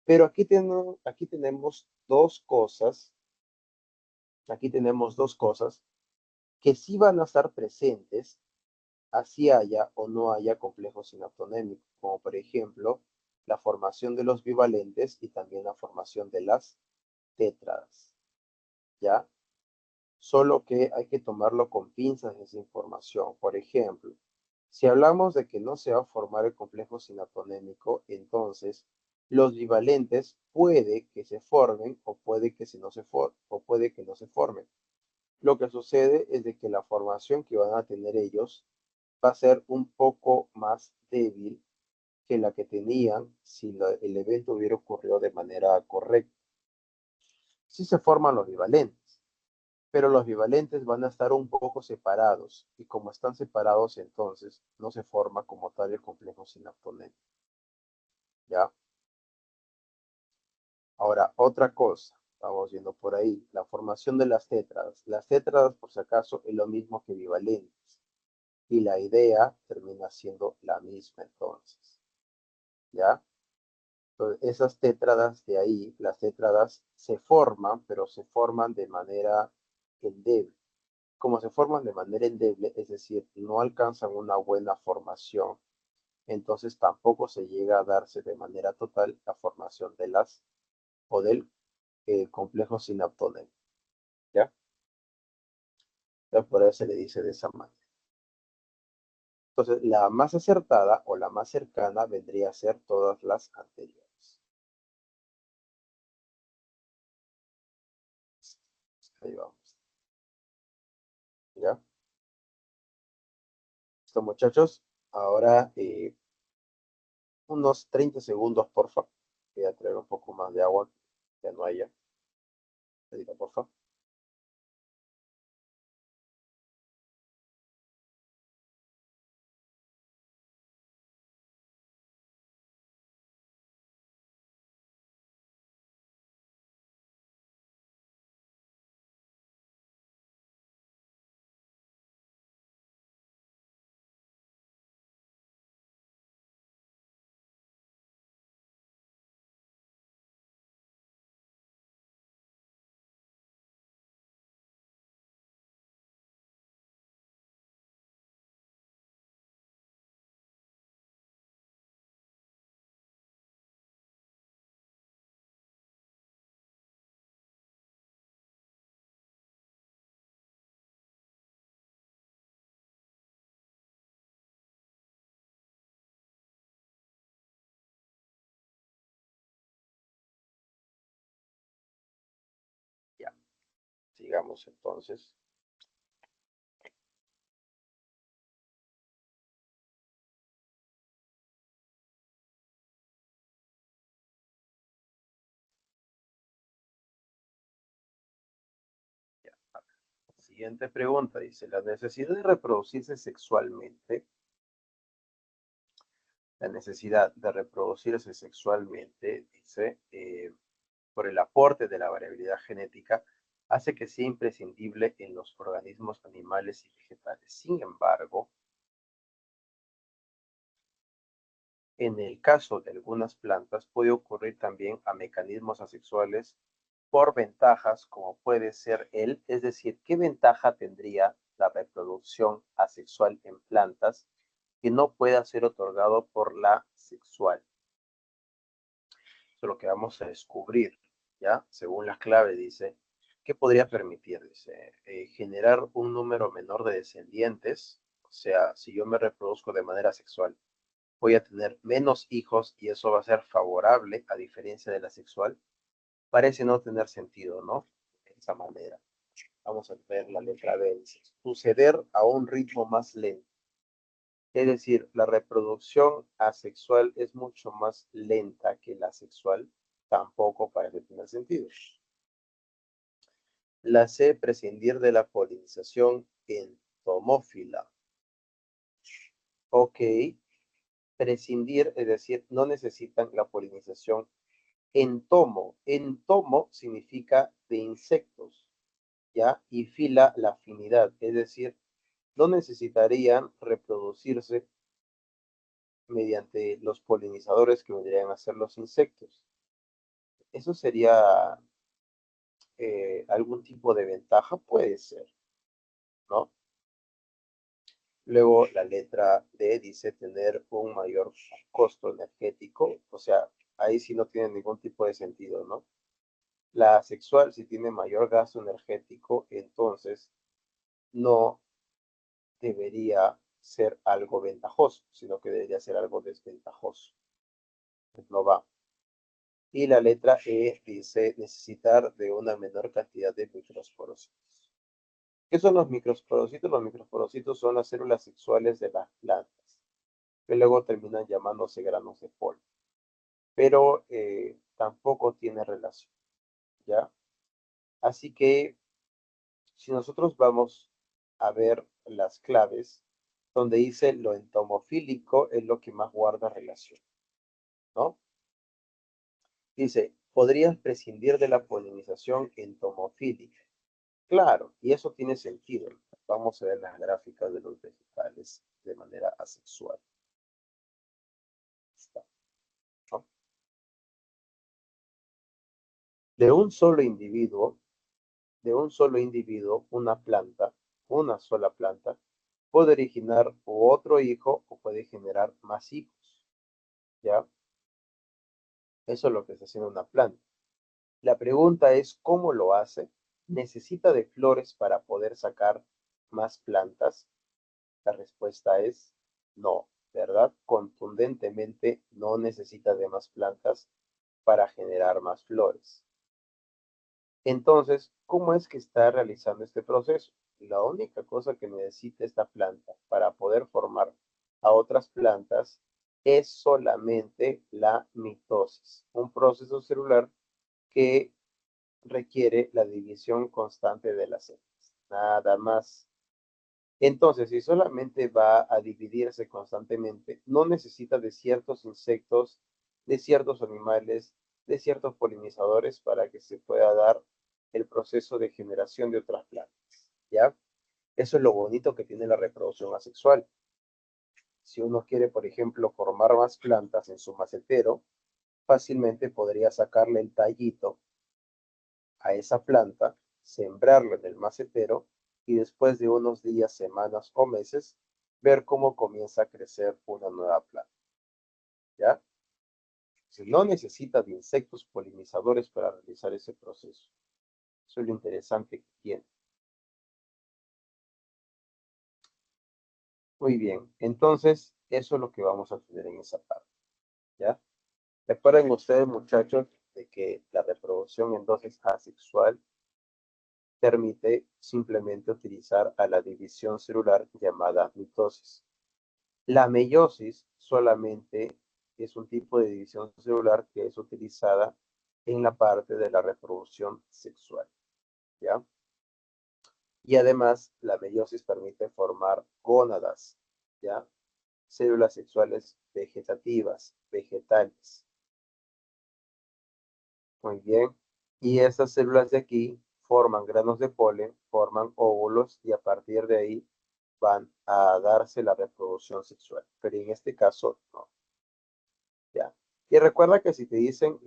pero aquí tenemos dos cosas que sí van a estar presentes, así haya o no haya complejo sinaptonémico, como por ejemplo la formación de los bivalentes y también la formación de las tétradas, ¿ya? Solo que hay que tomarlo con pinzas esa información. Por ejemplo, si hablamos de que no se va a formar el complejo sinaptonémico, entonces los bivalentes puede que se formen o puede que no se formen. Lo que sucede es de que la formación que van a tener ellos va a ser un poco más débil que la que tenían si el evento hubiera ocurrido de manera correcta. Sí se forman los bivalentes, pero los bivalentes van a estar un poco separados y como están separados entonces no se forma como tal el complejo sinaptonémico. ¿Ya? Ahora, otra cosa, vamos viendo por ahí, la formación de las tétradas. Las tétradas, por si acaso, es lo mismo que bivalentes y la idea termina siendo la misma entonces. ¿Ya? Entonces, esas tétradas de ahí, las tétradas se forman, pero se forman de manera endeble. Como se forman de manera endeble, es decir, no alcanzan una buena formación, entonces tampoco se llega a darse de manera total la formación de las o del complejo sinaptonémico, ¿ya? Entonces, por eso se le dice de esa manera. Entonces, la más acertada o la más cercana vendría a ser todas las anteriores. Ahí vamos, ¿ya? Listo, muchachos. Ahora, unos 30 segundos, por favor. Voy a traer un poco más de agua, ya no haya. Por favor. Sigamos entonces. Siguiente pregunta, dice, la necesidad de reproducirse sexualmente, dice, por el aporte de la variabilidad genética, hace que sea imprescindible en los organismos animales y vegetales. Sin embargo, en el caso de algunas plantas puede ocurrir también a mecanismos asexuales por ventajas como puede ser es decir, ¿qué ventaja tendría la reproducción asexual en plantas que no pueda ser otorgado por la sexual? Eso es lo que vamos a descubrir, ¿ya? Según la clave dice, ¿qué podría permitir? Dice, generar un número menor de descendientes, o sea, si yo me reproduzco de manera sexual, voy a tener menos hijos y eso va a ser favorable a diferencia de la sexual. Parece no tener sentido, ¿no? De esa manera. Vamos a ver la letra B. Dice, suceder a un ritmo más lento. Es decir, la reproducción asexual es mucho más lenta que la sexual. Tampoco parece tener sentido. La C, prescindir de la polinización entomófila. Ok, prescindir, es decir, no necesitan la polinización entomo. Entomo significa de insectos, ¿ya? Y fila, la afinidad, es decir, no necesitarían reproducirse mediante los polinizadores que vendrían a ser los insectos. ¿Eso sería algún tipo de ventaja? Puede ser, ¿no? Luego la letra D dice tener un mayor costo energético, o sea, ahí sí no tiene ningún tipo de sentido, ¿no? La sexual si tiene mayor gasto energético, entonces no debería ser algo ventajoso, sino que debería ser algo desventajoso. Pues no va. Y la letra E dice necesitar de una menor cantidad de microsporocitos. ¿Qué son los microsporocitos? Los microsporocitos son las células sexuales de las plantas, que luego terminan llamándose granos de polvo. Pero tampoco tiene relación, ¿ya? Así que si nosotros vamos a ver las claves, donde dice lo entomofílico es lo que más guarda relación, ¿no? Dice, podrías prescindir de la polinización entomofílica. Claro, y eso tiene sentido. Vamos a ver las gráficas de los vegetales de manera asexual. Está, ¿no? De un solo individuo, una sola planta, puede originar otro hijo o puede generar más hijos, ¿ya? Eso es lo que está haciendo una planta. La pregunta es, ¿cómo lo hace? ¿Necesita de flores para poder sacar más plantas? La respuesta es no, ¿verdad? Contundentemente no necesita de más plantas para generar más flores. Entonces, ¿cómo es que está realizando este proceso? La única cosa que necesita esta planta para poder formar a otras plantas es solamente la mitosis, un proceso celular que requiere la división constante de las células. Nada más. Entonces, si solamente va a dividirse constantemente, no necesita de ciertos insectos, de ciertos animales, de ciertos polinizadores para que se pueda dar el proceso de generación de otras plantas, ¿ya? Eso es lo bonito que tiene la reproducción asexual. Si uno quiere, por ejemplo, formar más plantas en su macetero, fácilmente podría sacarle el tallito a esa planta, sembrarlo en el macetero y después de unos días, semanas o meses, ver cómo comienza a crecer una nueva planta. ¿Ya? Si no necesita de insectos polinizadores para realizar ese proceso. Eso es lo interesante que tiene. Muy bien, entonces eso es lo que vamos a tener en esa parte. ¿Ya? Recuerden ustedes, muchachos, de que la reproducción entonces asexual permite simplemente utilizar a la división celular llamada mitosis. La meiosis solamente es un tipo de división celular que es utilizada en la parte de la reproducción sexual, ¿ya? Y además, la meiosis permite formar gónadas, ¿ya? Células sexuales vegetativas, vegetales. Muy bien. Y estas células de aquí forman granos de polen, forman óvulos y a partir de ahí van a darse la reproducción sexual. Pero en este caso, no. ¿Ya? Y recuerda que si te dicen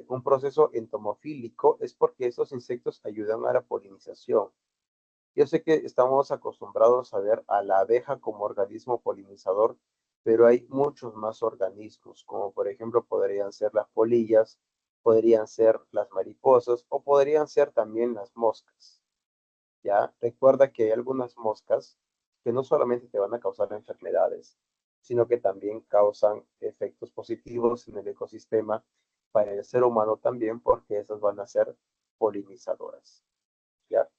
un proceso entomofílico es porque estos insectos ayudan a la polinización. Yo sé que estamos acostumbrados a ver a la abeja como organismo polinizador, pero hay muchos más organismos, como por ejemplo podrían ser las polillas, podrían ser las mariposas o podrían ser también las moscas. ¿Ya? Recuerda que hay algunas moscas que no solamente te van a causar enfermedades, sino que también causan efectos positivos en el ecosistema para el ser humano también, porque esas van a ser polinizadoras. ¿Ya?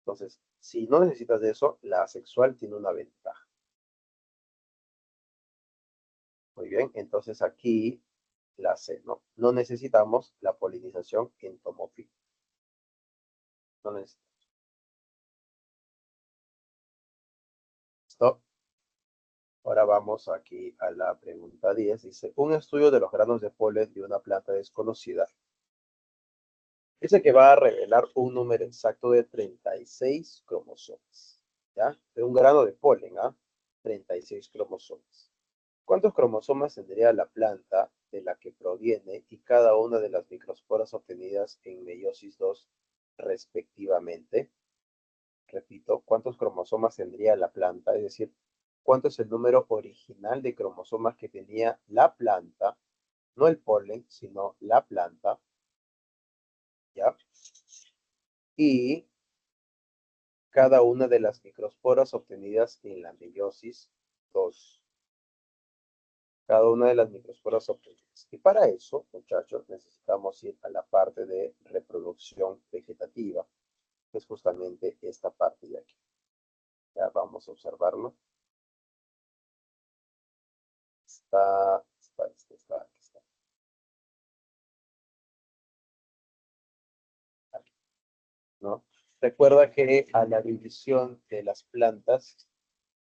Entonces, si no necesitas de eso, la asexual tiene una ventaja. Muy bien, entonces aquí la C, ¿no? No necesitamos la polinización entomófica. No necesitamos. ¿Listo? Ahora vamos aquí a la pregunta 10. Dice, un estudio de los granos de polen de una planta desconocida. Dice que va a revelar un número exacto de 36 cromosomas. ¿Ya? De un grano de polen, ¿ah? 36 cromosomas. ¿Cuántos cromosomas tendría la planta de la que proviene y cada una de las microsporas obtenidas en meiosis 2 respectivamente? Repito, ¿cuántos cromosomas tendría la planta? Es decir, ¿cuánto es el número original de cromosomas que tenía la planta? No el polen, sino la planta, ¿ya? Y cada una de las microsporas obtenidas en la meiosis 2. Cada una de las microsporas obtenidas. Y para eso, muchachos, necesitamos ir a la parte de reproducción vegetativa, que es justamente esta parte de aquí. Ya vamos a observarlo. Aquí está. Aquí, ¿no? Recuerda que a la división de las plantas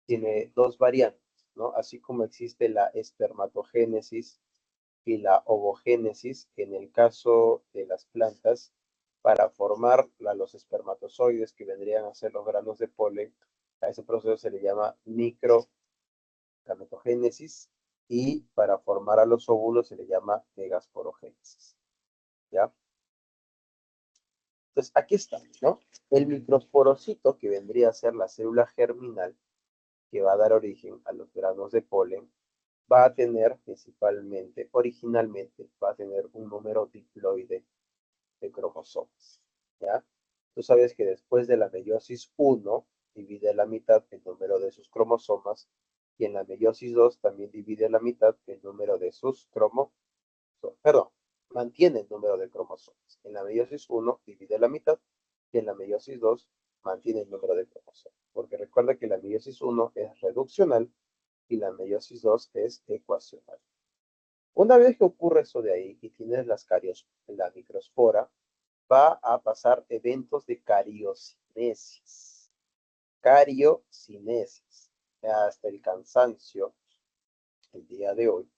tiene dos variantes, ¿no? Así como existe la espermatogénesis y la ovogénesis, en el caso de las plantas, para formar los espermatozoides que vendrían a ser los granos de polen, a ese proceso se le llama microgametogénesis y para formar a los óvulos se le llama megasporogénesis. ¿Ya? Entonces, aquí está, ¿no? El microsporocito, que vendría a ser la célula germinal, que va a dar origen a los granos de polen, va a tener principalmente, originalmente, va a tener un número diploide de cromosomas, ¿ya? Tú sabes que después de la meiosis 1 divide a la mitad el número de sus cromosomas y en la meiosis 2 también divide a la mitad el número de sus cromosomas, perdón, mantiene el número de cromosomas. En la meiosis 1 divide a la mitad y en la meiosis 2 mantiene el número de cromosomas. Porque recuerda que la meiosis 1 es reduccional y la meiosis 2 es ecuacional. Una vez que ocurre eso de ahí y tienes la microspora, va a pasar eventos de cariocinesis. Cariocinesis. Hasta el cansancio, el día de hoy,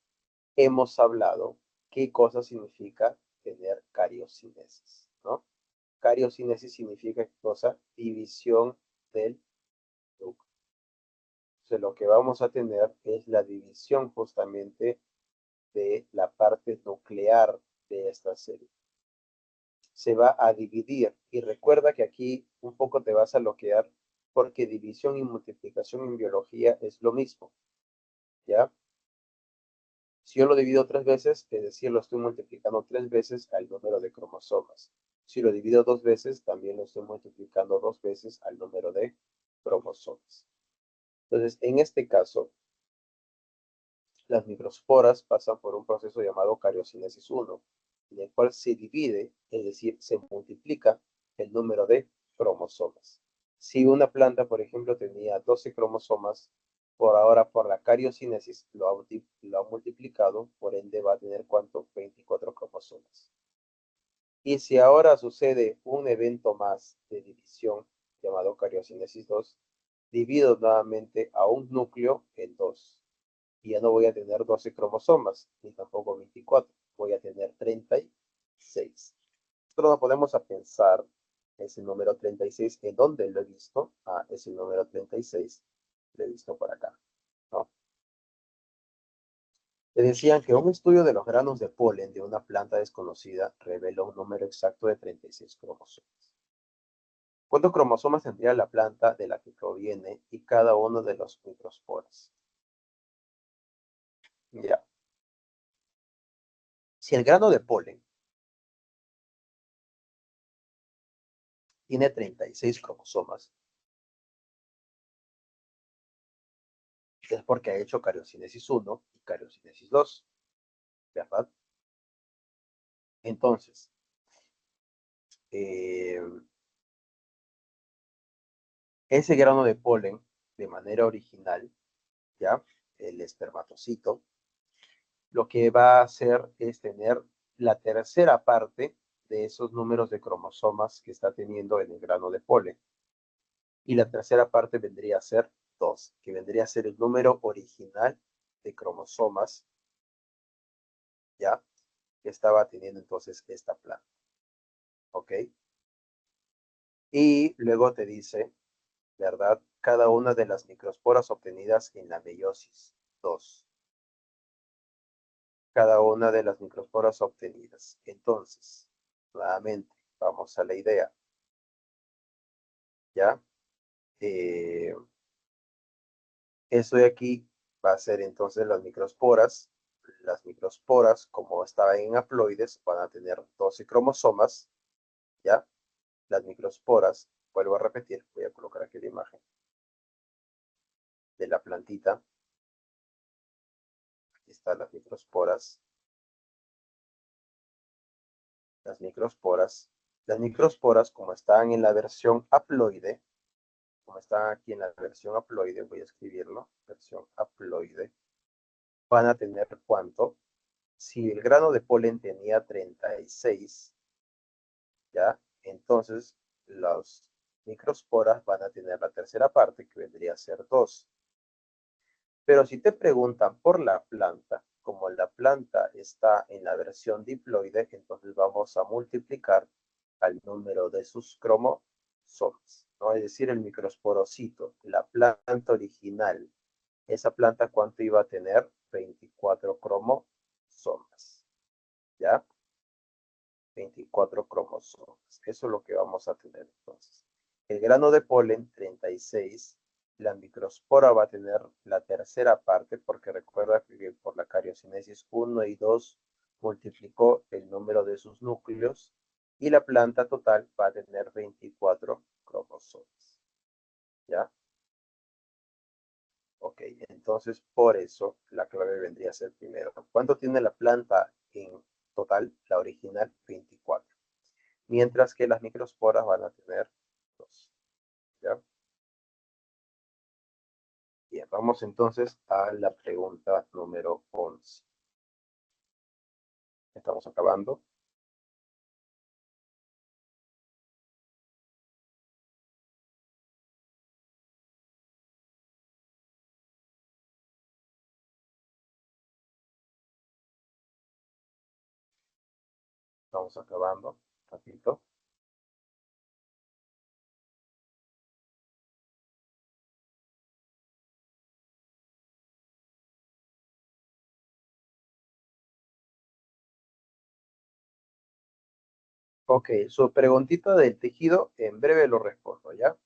hemos hablado qué cosa significa tener cariocinesis, ¿no? Cariocinesis significa ¿qué cosa? División del núcleo. Entonces, lo que vamos a tener es la división justamente de la parte nuclear de esta célula. Se va a dividir. Y recuerda que aquí un poco te vas a bloquear porque división y multiplicación en biología es lo mismo, ¿ya? Si yo lo divido 3 veces, es decir, lo estoy multiplicando 3 veces al número de cromosomas. Si lo divido 2 veces, también lo estoy multiplicando 2 veces al número de cromosomas. Entonces, en este caso, las microsporas pasan por un proceso llamado cariocinesis 1. en el cual se divide, es decir, se multiplica el número de cromosomas. Si una planta, por ejemplo, tenía 12 cromosomas, por ahora por la cariocinesis lo ha multiplicado, por ende va a tener ¿cuánto? 24 cromosomas. Y si ahora sucede un evento más de división llamado cariocinesis 2, divido nuevamente a un núcleo en 2. Y ya no voy a tener 12 cromosomas, ni tampoco 24. Voy a tener 36. Nosotros nos podemos a pensar ese número 36, ¿en dónde lo he visto? Ah, ese número 36 lo he visto por acá, ¿no? Te decían que un estudio de los granos de polen de una planta desconocida reveló un número exacto de 36 cromosomas. ¿Cuántos cromosomas tendría la planta de la que proviene y cada uno de los microsporas? Ya. Si el grano de polen tiene 36 cromosomas, es porque ha hecho cariocinesis 1 y cariocinesis 2, ¿verdad? Entonces, eh, ese grano de polen, de manera original, ¿ya? El espermatocito, lo que va a hacer es tener la tercera parte de esos números de cromosomas que está teniendo en el grano de polen. Y la tercera parte vendría a ser 2, que vendría a ser el número original de cromosomas, ¿ya? Que estaba teniendo entonces esta planta, ¿ok? Y luego te dice, ¿verdad? Cada una de las microsporas obtenidas en la meiosis 2. Cada una de las microsporas obtenidas. Entonces, nuevamente, vamos a la idea, ¿ya? Eso de aquí va a ser entonces las microsporas. Las microsporas, como estaban en haploides, van a tener 12 cromosomas, ¿ya? Las microsporas, vuelvo a repetir, voy a colocar aquí la imagen de la plantita. Aquí están las microsporas. Las microsporas. Las microsporas, como están en la versión haploide, como están aquí en la versión haploide, voy a escribirlo, versión haploide, van a tener ¿cuánto? Si el grano de polen tenía 36, ¿ya? Entonces, las microsporas van a tener la tercera parte, que vendría a ser 2. Pero si te preguntan por la planta, como la planta está en la versión diploide, entonces vamos a multiplicar al número de sus cromosomas, ¿no? Es decir, el microsporocito, la planta original, esa planta, ¿cuánto iba a tener? 24 cromosomas, ¿ya? 24 cromosomas. Eso es lo que vamos a tener entonces. El grano de polen, 36. La microspora va a tener la tercera parte, porque recuerda que por la cariocinesis 1 y 2 multiplicó el número de sus núcleos, y la planta total va a tener 24 cromosomas. ¿Ya? Ok, entonces por eso la clave vendría a ser primero. ¿Cuánto tiene la planta en total? La original, 24. Mientras que las microsporas van a tener 2. ¿Ya? Bien, vamos entonces a la pregunta número 11. Estamos acabando. Estamos acabando. Repito. Ok, su preguntita del tejido en breve lo respondo, ¿ya?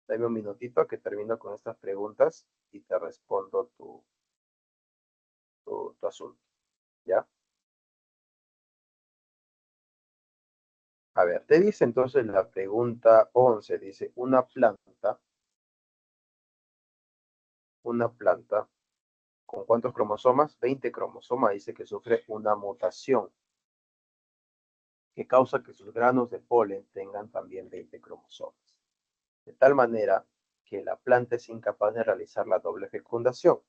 Dame un minutito que termino con estas preguntas y te respondo tu asunto, ¿ya? A ver, te dice entonces la pregunta 11, dice, una planta, ¿con cuántos cromosomas? 20 cromosomas, dice que sufre una mutación. que causa que sus granos de polen tengan también 20 cromosomas. De tal manera que la planta es incapaz de realizar la doble fecundación.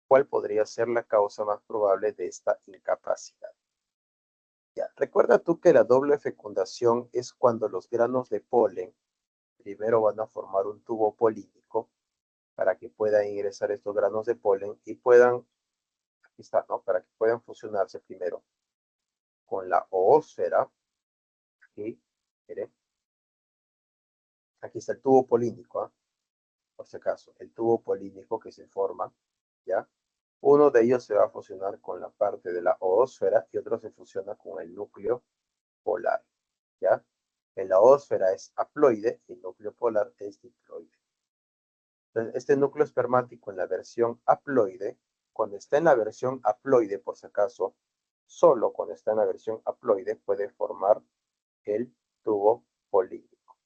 ¿Cuál podría ser la causa más probable de esta incapacidad? Ya, recuerda tú que la doble fecundación es cuando los granos de polen primero van a formar un tubo polínico para que puedan ingresar estos granos de polen y puedan, aquí está, ¿no? Para que puedan fusionarse primero con la oósfera. Aquí, miren, aquí está el tubo polínico, ¿ah? Por si acaso, el tubo polínico que se forma, ¿ya? Uno de ellos se va a fusionar con la parte de la oósfera y otro se fusiona con el núcleo polar, ¿ya? En la oósfera es haploide y el núcleo polar es diploide. Entonces, este núcleo espermático en la versión haploide, cuando está en la versión haploide, por si acaso, solo cuando está en la versión haploide puede formar el tubo polínico,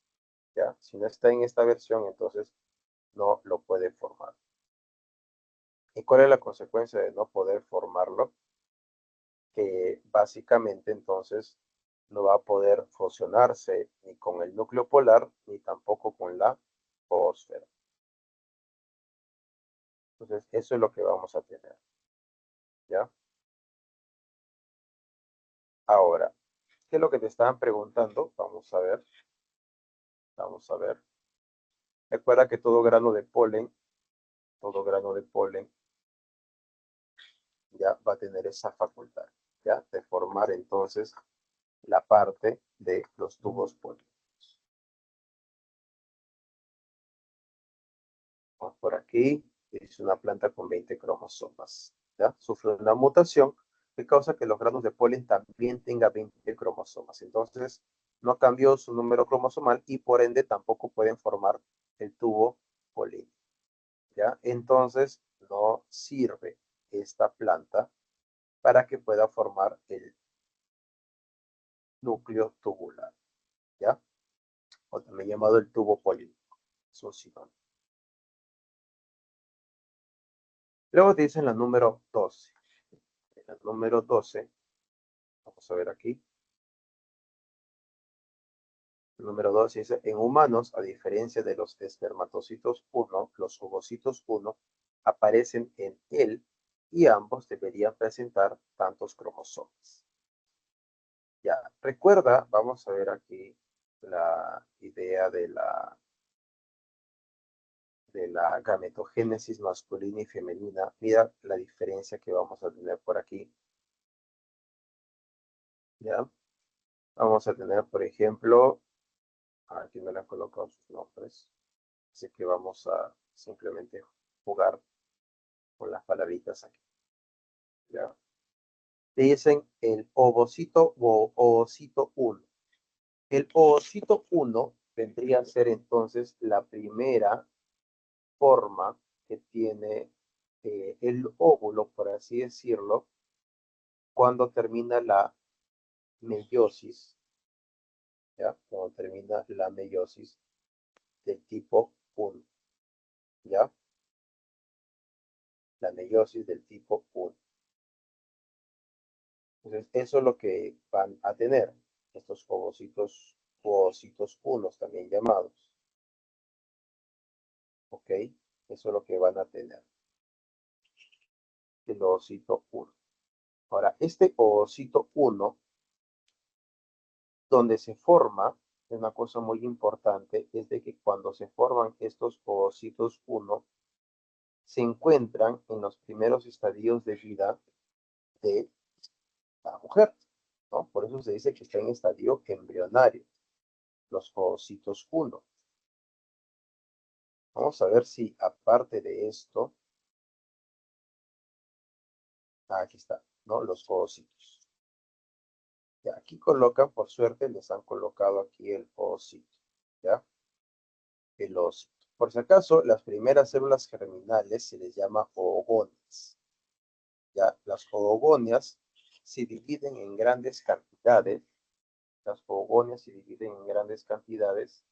¿ya? Si no está en esta versión, entonces no lo puede formar. ¿Y cuál es la consecuencia de no poder formarlo? Que básicamente entonces no va a poder fusionarse ni con el núcleo polar ni tampoco con la oósfera. Entonces, eso es lo que vamos a tener, ¿ya? Ahora, ¿qué es lo que te estaban preguntando? Vamos a ver. Recuerda que todo grano de polen ya va a tener esa facultad, ¿ya? De formar entonces la parte de los tubos pólenes. Vamos por aquí, es una planta con 20 cromosomas, ¿ya? Sufre una mutación que causa que los granos de polen también tengan 20 cromosomas. Entonces, no cambió su número cromosomal y por ende tampoco pueden formar el tubo polen, ¿ya? Entonces, no sirve esta planta para que pueda formar el núcleo tubular, ¿ya? O también llamado el tubo polínico. Es un sinónimo. Luego te dicen la número 12. La número 12, vamos a ver aquí. El número 12 dice, en humanos, a diferencia de los espermatocitos 1, los ovocitos 1 aparecen en él y ambos deberían presentar tantos cromosomas. Ya, recuerda, vamos a ver aquí la idea de la gametogénesis masculina y femenina. Mira la diferencia que vamos a tener por aquí. ¿Ya? Vamos a tener, por ejemplo, aquí me le han colocado sus nombres. Así que vamos a simplemente jugar con las palabritas aquí. ¿Ya? Te dicen el ovocito o ovocito 1. El ovocito 1 vendría a ser entonces la primera forma que tiene el óvulo, por así decirlo, cuando termina la meiosis, ¿ya? Cuando termina la meiosis del tipo 1, ¿ya? La meiosis del tipo 1. Entonces, eso es lo que van a tener estos ovocitos 1 también llamados, ¿ok? Eso es lo que van a tener, el ovocito 1. Ahora, este ovocito 1, donde se forma, es una cosa muy importante, es de que cuando se forman estos ovocitos 1, se encuentran en los primeros estadios de vida de la mujer, ¿no? Por eso se dice que está en estadio embrionario, los ovocitos 1. Vamos a ver si aparte de esto, aquí está, ¿no? Los ovocitos. Ya, aquí colocan, por suerte, les han colocado aquí el ovocito, ¿ya? El ovocito. Por si acaso, las primeras células germinales se les llama oogonias. Ya, las oogonias se dividen en grandes cantidades. Las oogonias se dividen en grandes cantidades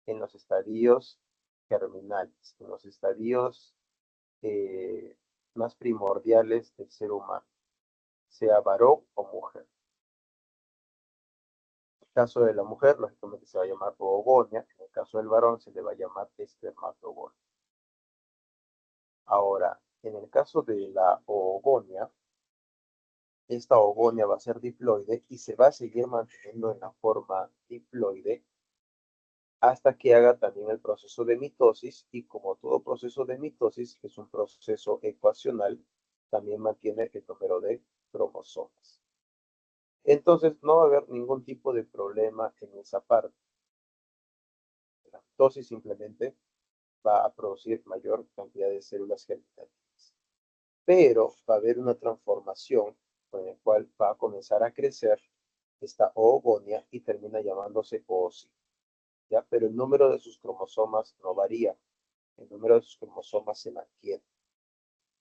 en los estadios germinales, en los estadios más primordiales del ser humano, sea varón o mujer. caso de la mujer, lógicamente se va a llamar oogonia. En el caso del varón se le va a llamar espermatogonia. Ahora, en el caso de la oogonia, esta oogonia va a ser diploide y se va a seguir manteniendo en la forma diploide hasta que haga también el proceso de mitosis, y como todo proceso de mitosis es un proceso ecuacional, también mantiene el número de cromosomas. Entonces no va a haber ningún tipo de problema en esa parte. La mitosis simplemente va a producir mayor cantidad de células germinativas. Pero va a haber una transformación con la cual va a comenzar a crecer esta oogonia y termina llamándose oocito. ¿Ya? Pero el número de sus cromosomas no varía. El número de sus cromosomas se mantiene.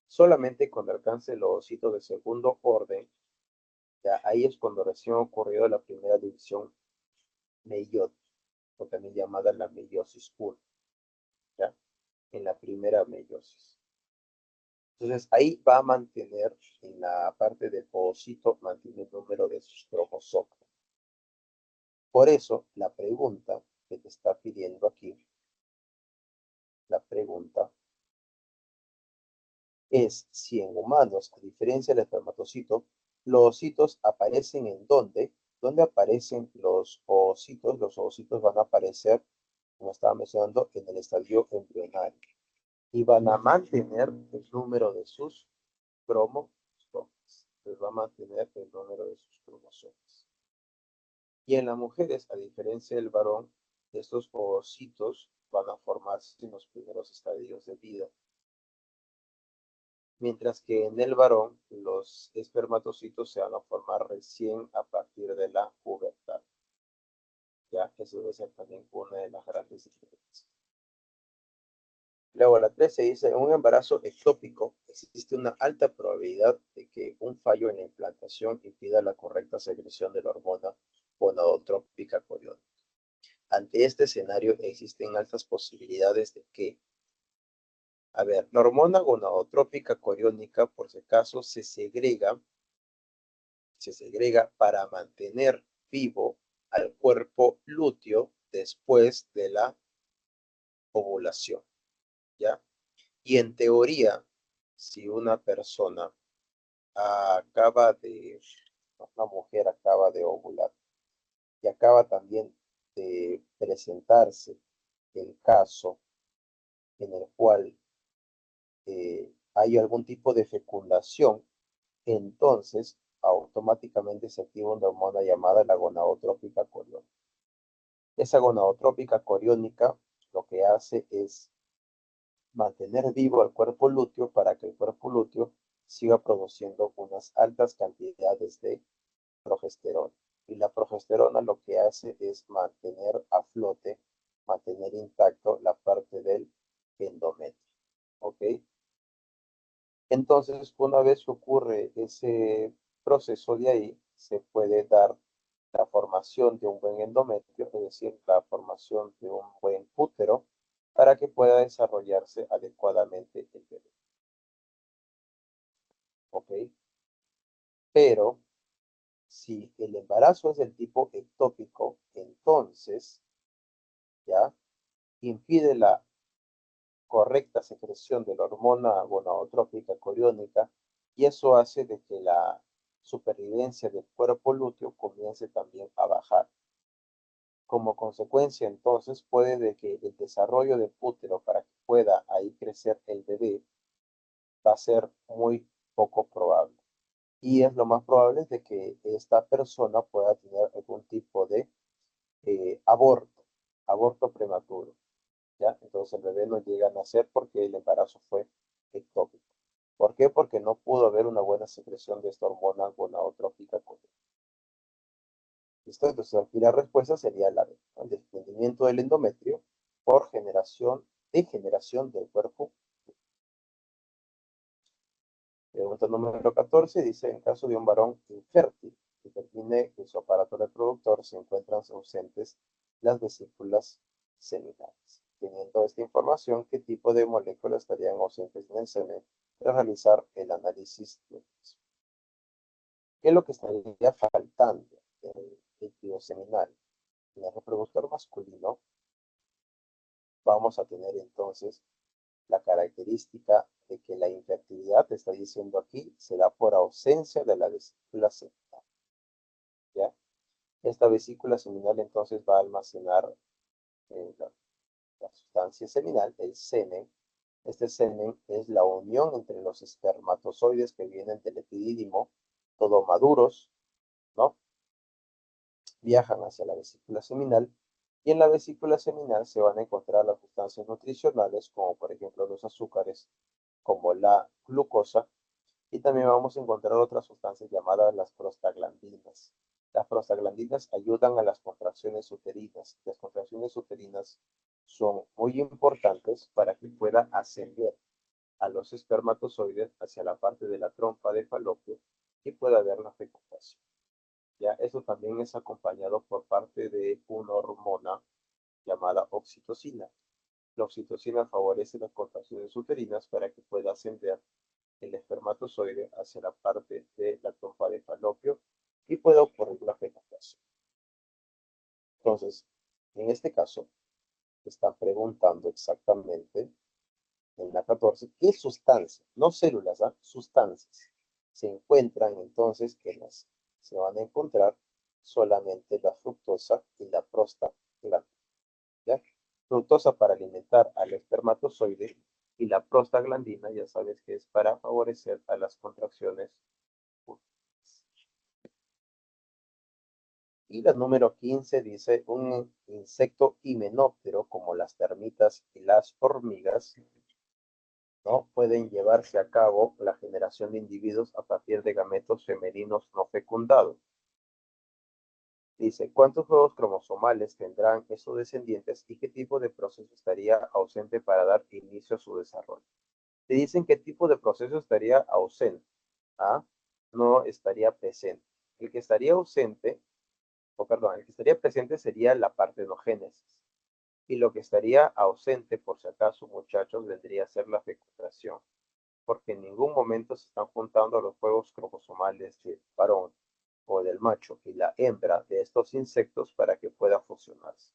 Solamente cuando alcance el oocito de segundo orden, ya ahí es cuando recién ha ocurrido la primera división meiótica, o también llamada la meiosis 1, ¿ya? En la primera meiosis. Entonces ahí va a mantener, en la parte del oocito, mantiene el número de sus cromosomas. Por eso, la pregunta que te está pidiendo aquí, la pregunta es si en humanos, a diferencia del espermatocito, los oocitos aparecen en dónde. ¿Dónde aparecen los oocitos? Los oocitos van a aparecer, como estaba mencionando, en el estadio embrionario. Y van a mantener el número de sus cromosomas. Entonces va a mantener el número de sus cromosomas. Y en las mujeres, a diferencia del varón, estos oocitos van a formarse en los primeros estadios de vida. Mientras que en el varón, los espermatocitos se van a formar recién a partir de la pubertad. Ya, eso debe ser también una de las grandes diferencias. Luego, la 13 dice, en un embarazo ectópico existe una alta probabilidad de que un fallo en la implantación impida la correcta secreción de la hormona gonadotrópica coriónica. Ante este escenario existen altas posibilidades de que, a ver, la hormona gonadotrópica coriónica, por si acaso, se segrega para mantener vivo al cuerpo lúteo después de la ovulación, ¿ya? Y en teoría, si una persona una mujer acaba de ovular y acaba también de presentarse el caso en el cual hay algún tipo de fecundación, entonces automáticamente se activa una hormona llamada la gonadotrópica coriónica. Esa gonadotrópica coriónica lo que hace es mantener vivo al cuerpo lúteo para que el cuerpo lúteo siga produciendo unas altas cantidades de progesterona. Y la progesterona lo que hace es mantener a flote, mantener intacto la parte del endometrio. ¿Ok? Entonces, una vez que ocurre ese proceso de ahí, se puede dar la formación de un buen endometrio, es decir, la formación de un buen útero, para que pueda desarrollarse adecuadamente el bebé. ¿Ok? Pero si el embarazo es del tipo ectópico, entonces ya impide la correcta secreción de la hormona gonadotrópica coriónica, y eso hace de que la supervivencia del cuerpo lúteo comience también a bajar. Como consecuencia, entonces, puede de que el desarrollo del útero para que pueda ahí crecer el bebé va a ser muy poco probable. Y es lo más probable de que esta persona pueda tener algún tipo de aborto prematuro. ¿Ya? Entonces el bebé no llega a nacer porque el embarazo fue ectópico. ¿Por qué? Porque no pudo haber una buena secreción de esta hormona gonadotrópica. ¿Listo? Entonces aquí la respuesta sería la B, ¿no? El desprendimiento del endometrio por degeneración del cuerpo. Pregunta número 14 dice, en caso de un varón infértil que determine que su aparato reproductor se encuentran ausentes las vesículas seminales. Teniendo esta información, ¿qué tipo de moléculas estarían ausentes en el semen para realizar el análisis de mismo? ¿Qué es lo que estaría faltando en el líquido seminal? En el reproductor masculino vamos a tener entonces la característica de que la infertilidad, te está diciendo aquí, se da por ausencia de la vesícula seminal, ¿ya? Esta vesícula seminal entonces va a almacenar la sustancia seminal, el semen. Este semen es la unión entre los espermatozoides que vienen del epidídimo, todo maduros, ¿no? Viajan hacia la vesícula seminal y en la vesícula seminal se van a encontrar las sustancias nutricionales, como por ejemplo los azúcares, como la glucosa, y también vamos a encontrar otras sustancias llamadas las prostaglandinas. Las prostaglandinas ayudan a las contracciones uterinas. Las contracciones uterinas son muy importantes para que pueda ascender a los espermatozoides hacia la parte de la trompa de falopio y pueda haber la fecundación. Ya, eso también es acompañado por parte de una hormona llamada oxitocina. La oxitocina favorece las contracciones uterinas para que pueda ascender el espermatozoide hacia la parte de la trompa de falopio y pueda ocurrir la fecundación. Entonces, en este caso, te están preguntando exactamente en la 14 qué sustancias, no células, ¿ah? Sustancias, se encuentran entonces que se van a encontrar solamente la fructosa y la prostaglandina, ¿ya? Fructosa para alimentar al espermatozoide y la prostaglandina, ya sabes que es para favorecer a las contracciones. Y la número 15 dice, un insecto himenóptero como las termitas y las hormigas, ¿no? Pueden llevarse a cabo la generación de individuos a partir de gametos femeninos no fecundados. Dice, ¿cuántos juegos cromosomales tendrán esos descendientes y qué tipo de proceso estaría ausente para dar inicio a su desarrollo? Te dicen qué tipo de proceso estaría ausente. ¿Ah? No estaría presente. El que estaría ausente, o perdón, el que estaría presente sería la partenogénesis. Y lo que estaría ausente, por si acaso, muchachos, vendría a ser la fecundación, porque en ningún momento se están juntando los juegos cromosomales del varón o del macho y la hembra de estos insectos para que pueda fusionarse.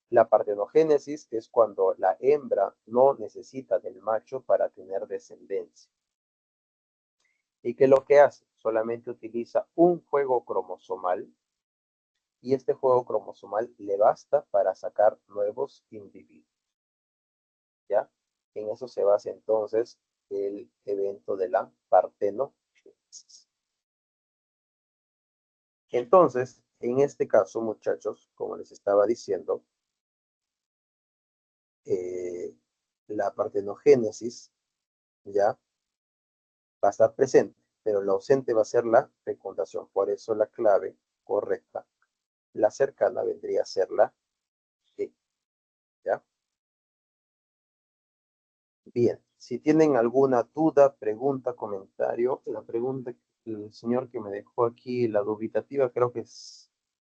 La partenogénesis es cuando la hembra no necesita del macho para tener descendencia. ¿Y qué es lo que hace? Solamente utiliza un juego cromosomal y este juego cromosomal le basta para sacar nuevos individuos. ¿Ya? En eso se basa entonces el evento de la partenogénesis. Entonces, en este caso, muchachos, como les estaba diciendo, eh, la partenogénesis ya va a estar presente, pero lo ausente va a ser la fecundación. Por eso la clave correcta, la cercana vendría a ser la E, ¿ya? Bien, si tienen alguna duda, pregunta, comentario, la pregunta, el señor que me dejó aquí, la dubitativa, creo que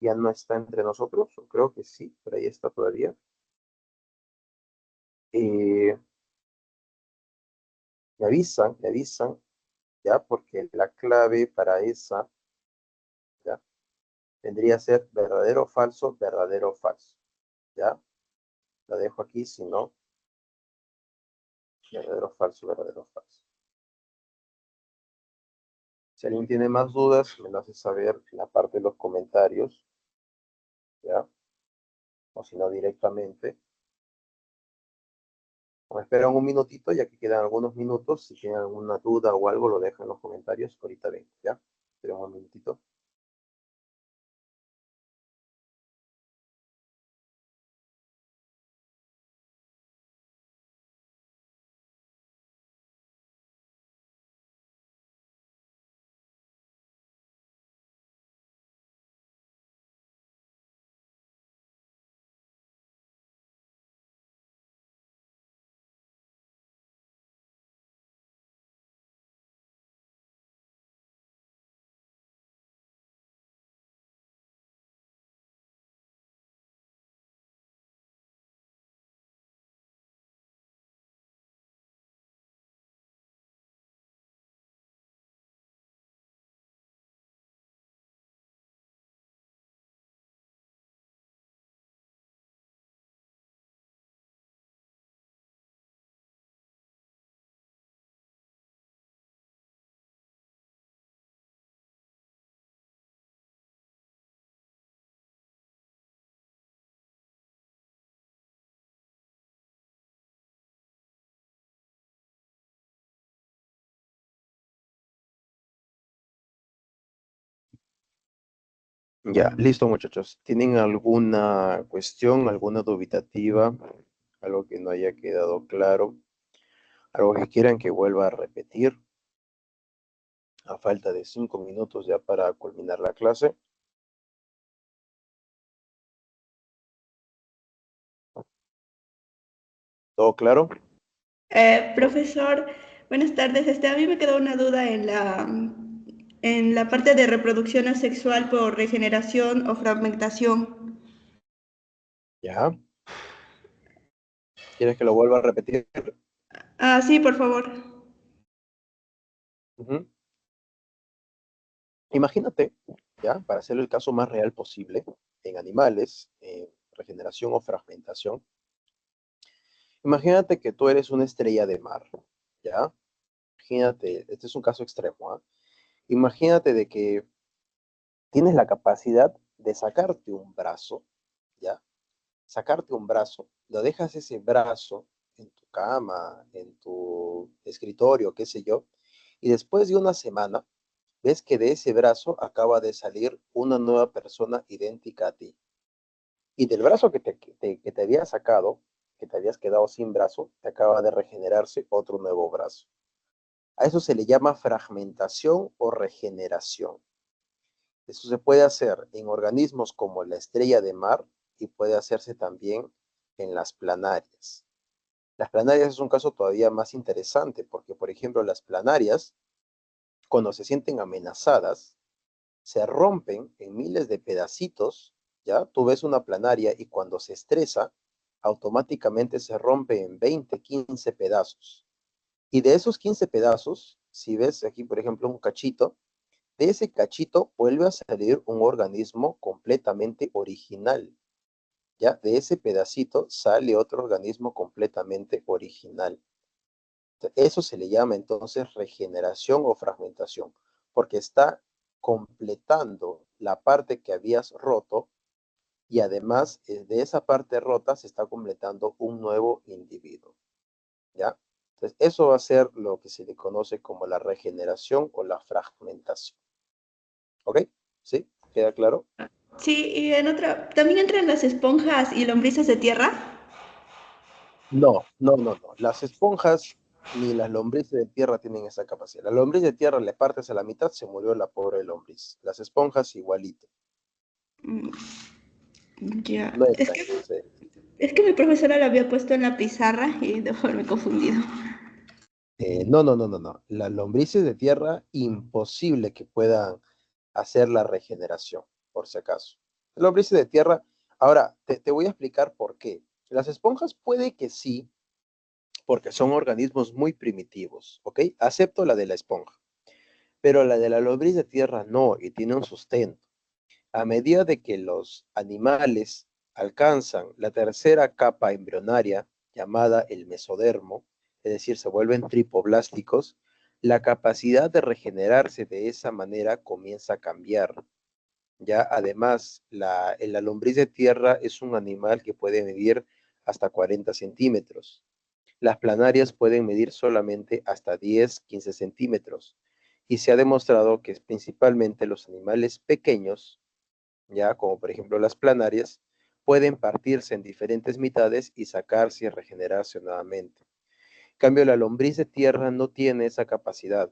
ya no está entre nosotros, o creo que sí, pero ahí está todavía. Eh, me avisan, ya, porque la clave para esa, ya, vendría a ser verdadero, falso, ya. La dejo aquí, si no, verdadero, falso. Si alguien tiene más dudas, me lo hace saber en la parte de los comentarios, ya, o si no directamente. O esperan un minutito, ya que quedan algunos minutos. Si tienen alguna duda o algo, lo dejan en los comentarios. Ahorita vengo, ¿ya? Esperan un minutito. Ya, listo, muchachos. ¿Tienen alguna cuestión, alguna dubitativa, algo que no haya quedado claro, algo que quieran que vuelva a repetir a falta de 5 minutos ya para culminar la clase? ¿Todo claro? Profesor, buenas tardes. A mí me quedó una duda en la parte de reproducción asexual por regeneración o fragmentación. Ya. ¿Quieres que lo vuelva a repetir? Ah, sí, por favor. Ujú. Imagínate, ya, para hacer el caso más real posible, en animales, regeneración o fragmentación, imagínate que tú eres una estrella de mar, ¿ya? Imagínate, este es un caso extremo, ¿ah? Imagínate de que tienes la capacidad de sacarte un brazo, ¿ya? Sacarte un brazo, lo dejas ese brazo en tu cama, en tu escritorio, qué sé yo, y después de una semana, ves que de ese brazo acaba de salir una nueva persona idéntica a ti. Y del brazo que te había sacado, que te habías quedado sin brazo, te acaba de regenerarse otro nuevo brazo. A eso se le llama fragmentación o regeneración. Eso se puede hacer en organismos como la estrella de mar y puede hacerse también en las planarias. Las planarias es un caso todavía más interesante porque, por ejemplo, las planarias, cuando se sienten amenazadas, se rompen en miles de pedacitos, ¿ya? Tú ves una planaria y cuando se estresa, automáticamente se rompe en 20, 15 pedazos. Y de esos 15 pedazos, si ves aquí, por ejemplo, un cachito, de ese cachito vuelve a salir un organismo completamente original, ¿ya? De ese pedacito sale otro organismo completamente original. Eso se le llama entonces regeneración o fragmentación, porque está completando la parte que habías roto y además de esa parte rota se está completando un nuevo individuo, ¿ya? Entonces, eso va a ser lo que se le conoce como la regeneración o la fragmentación. ¿Ok? ¿Sí? ¿Queda claro? Sí, y en otra, ¿también entran las esponjas y lombrices de tierra? No, no, no, no. Las esponjas ni las lombrices de tierra tienen esa capacidad. La lombriz de tierra le partes a la mitad, se murió la pobre lombriz. Las esponjas igualito. Mm, ya, No entran en ese. es que mi profesora lo había puesto en la pizarra y debo haberme confundido. No, no, no, no, no. Las lombrices de tierra, imposible que puedan hacer la regeneración, por si acaso. Lombrices de tierra, ahora te voy a explicar por qué. Las esponjas puede que sí, porque son organismos muy primitivos, ¿ok? Acepto la de la esponja, pero la de la lombriz de tierra no, y tiene un sustento. A medida de que los animales alcanzan la tercera capa embrionaria, llamada el mesodermo, es decir, se vuelven tripoblásticos, la capacidad de regenerarse de esa manera comienza a cambiar. Ya además, la lombriz de tierra es un animal que puede medir hasta 40 centímetros. Las planarias pueden medir solamente hasta 10, 15 centímetros. Y se ha demostrado que es principalmente los animales pequeños, ya como por ejemplo las planarias, pueden partirse en diferentes mitades y sacarse y regenerarse nuevamente. En cambio, la lombriz de tierra no tiene esa capacidad.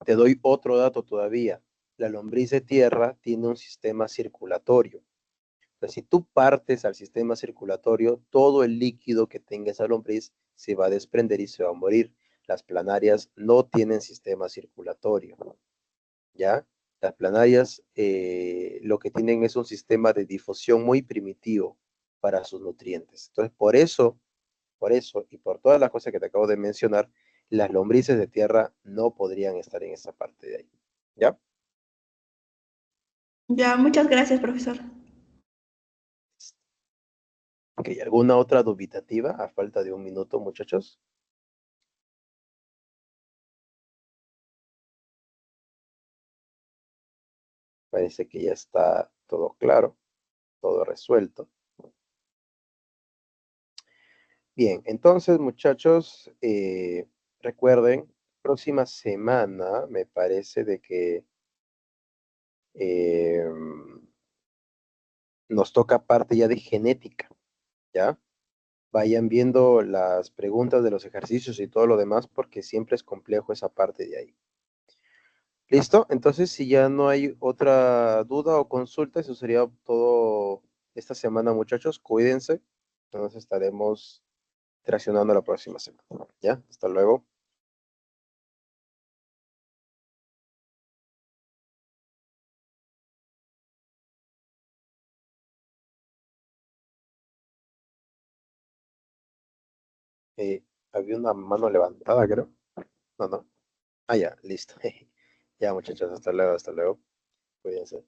Te doy otro dato todavía. La lombriz de tierra tiene un sistema circulatorio. O sea, si tú partes al sistema circulatorio, todo el líquido que tenga esa lombriz se va a desprender y se va a morir. Las planarias no tienen sistema circulatorio. ¿Ya? Las planarias lo que tienen es un sistema de difusión muy primitivo para sus nutrientes. Entonces, por eso y por todas las cosas que te acabo de mencionar, las lombrices de tierra no podrían estar en esa parte de ahí. ¿Ya? Ya, muchas gracias, profesor. Ok, ¿alguna otra dubitativa a falta de un minuto, muchachos? Parece que ya está todo claro, todo resuelto. Bien, entonces, muchachos, recuerden, próxima semana me parece de que eh, nos toca parte ya de genética, ¿ya? Vayan viendo las preguntas de los ejercicios y todo lo demás, porque siempre es complejo esa parte de ahí. ¿Listo? Entonces, si ya no hay otra duda o consulta, eso sería todo esta semana, muchachos. Cuídense. Nos estaremos traccionando la próxima semana. ¿Ya? Hasta luego. Eh, había una mano levantada, creo. No, no. Ah, ya, listo. Ya, muchachos, hasta luego, hasta luego. Cuídense.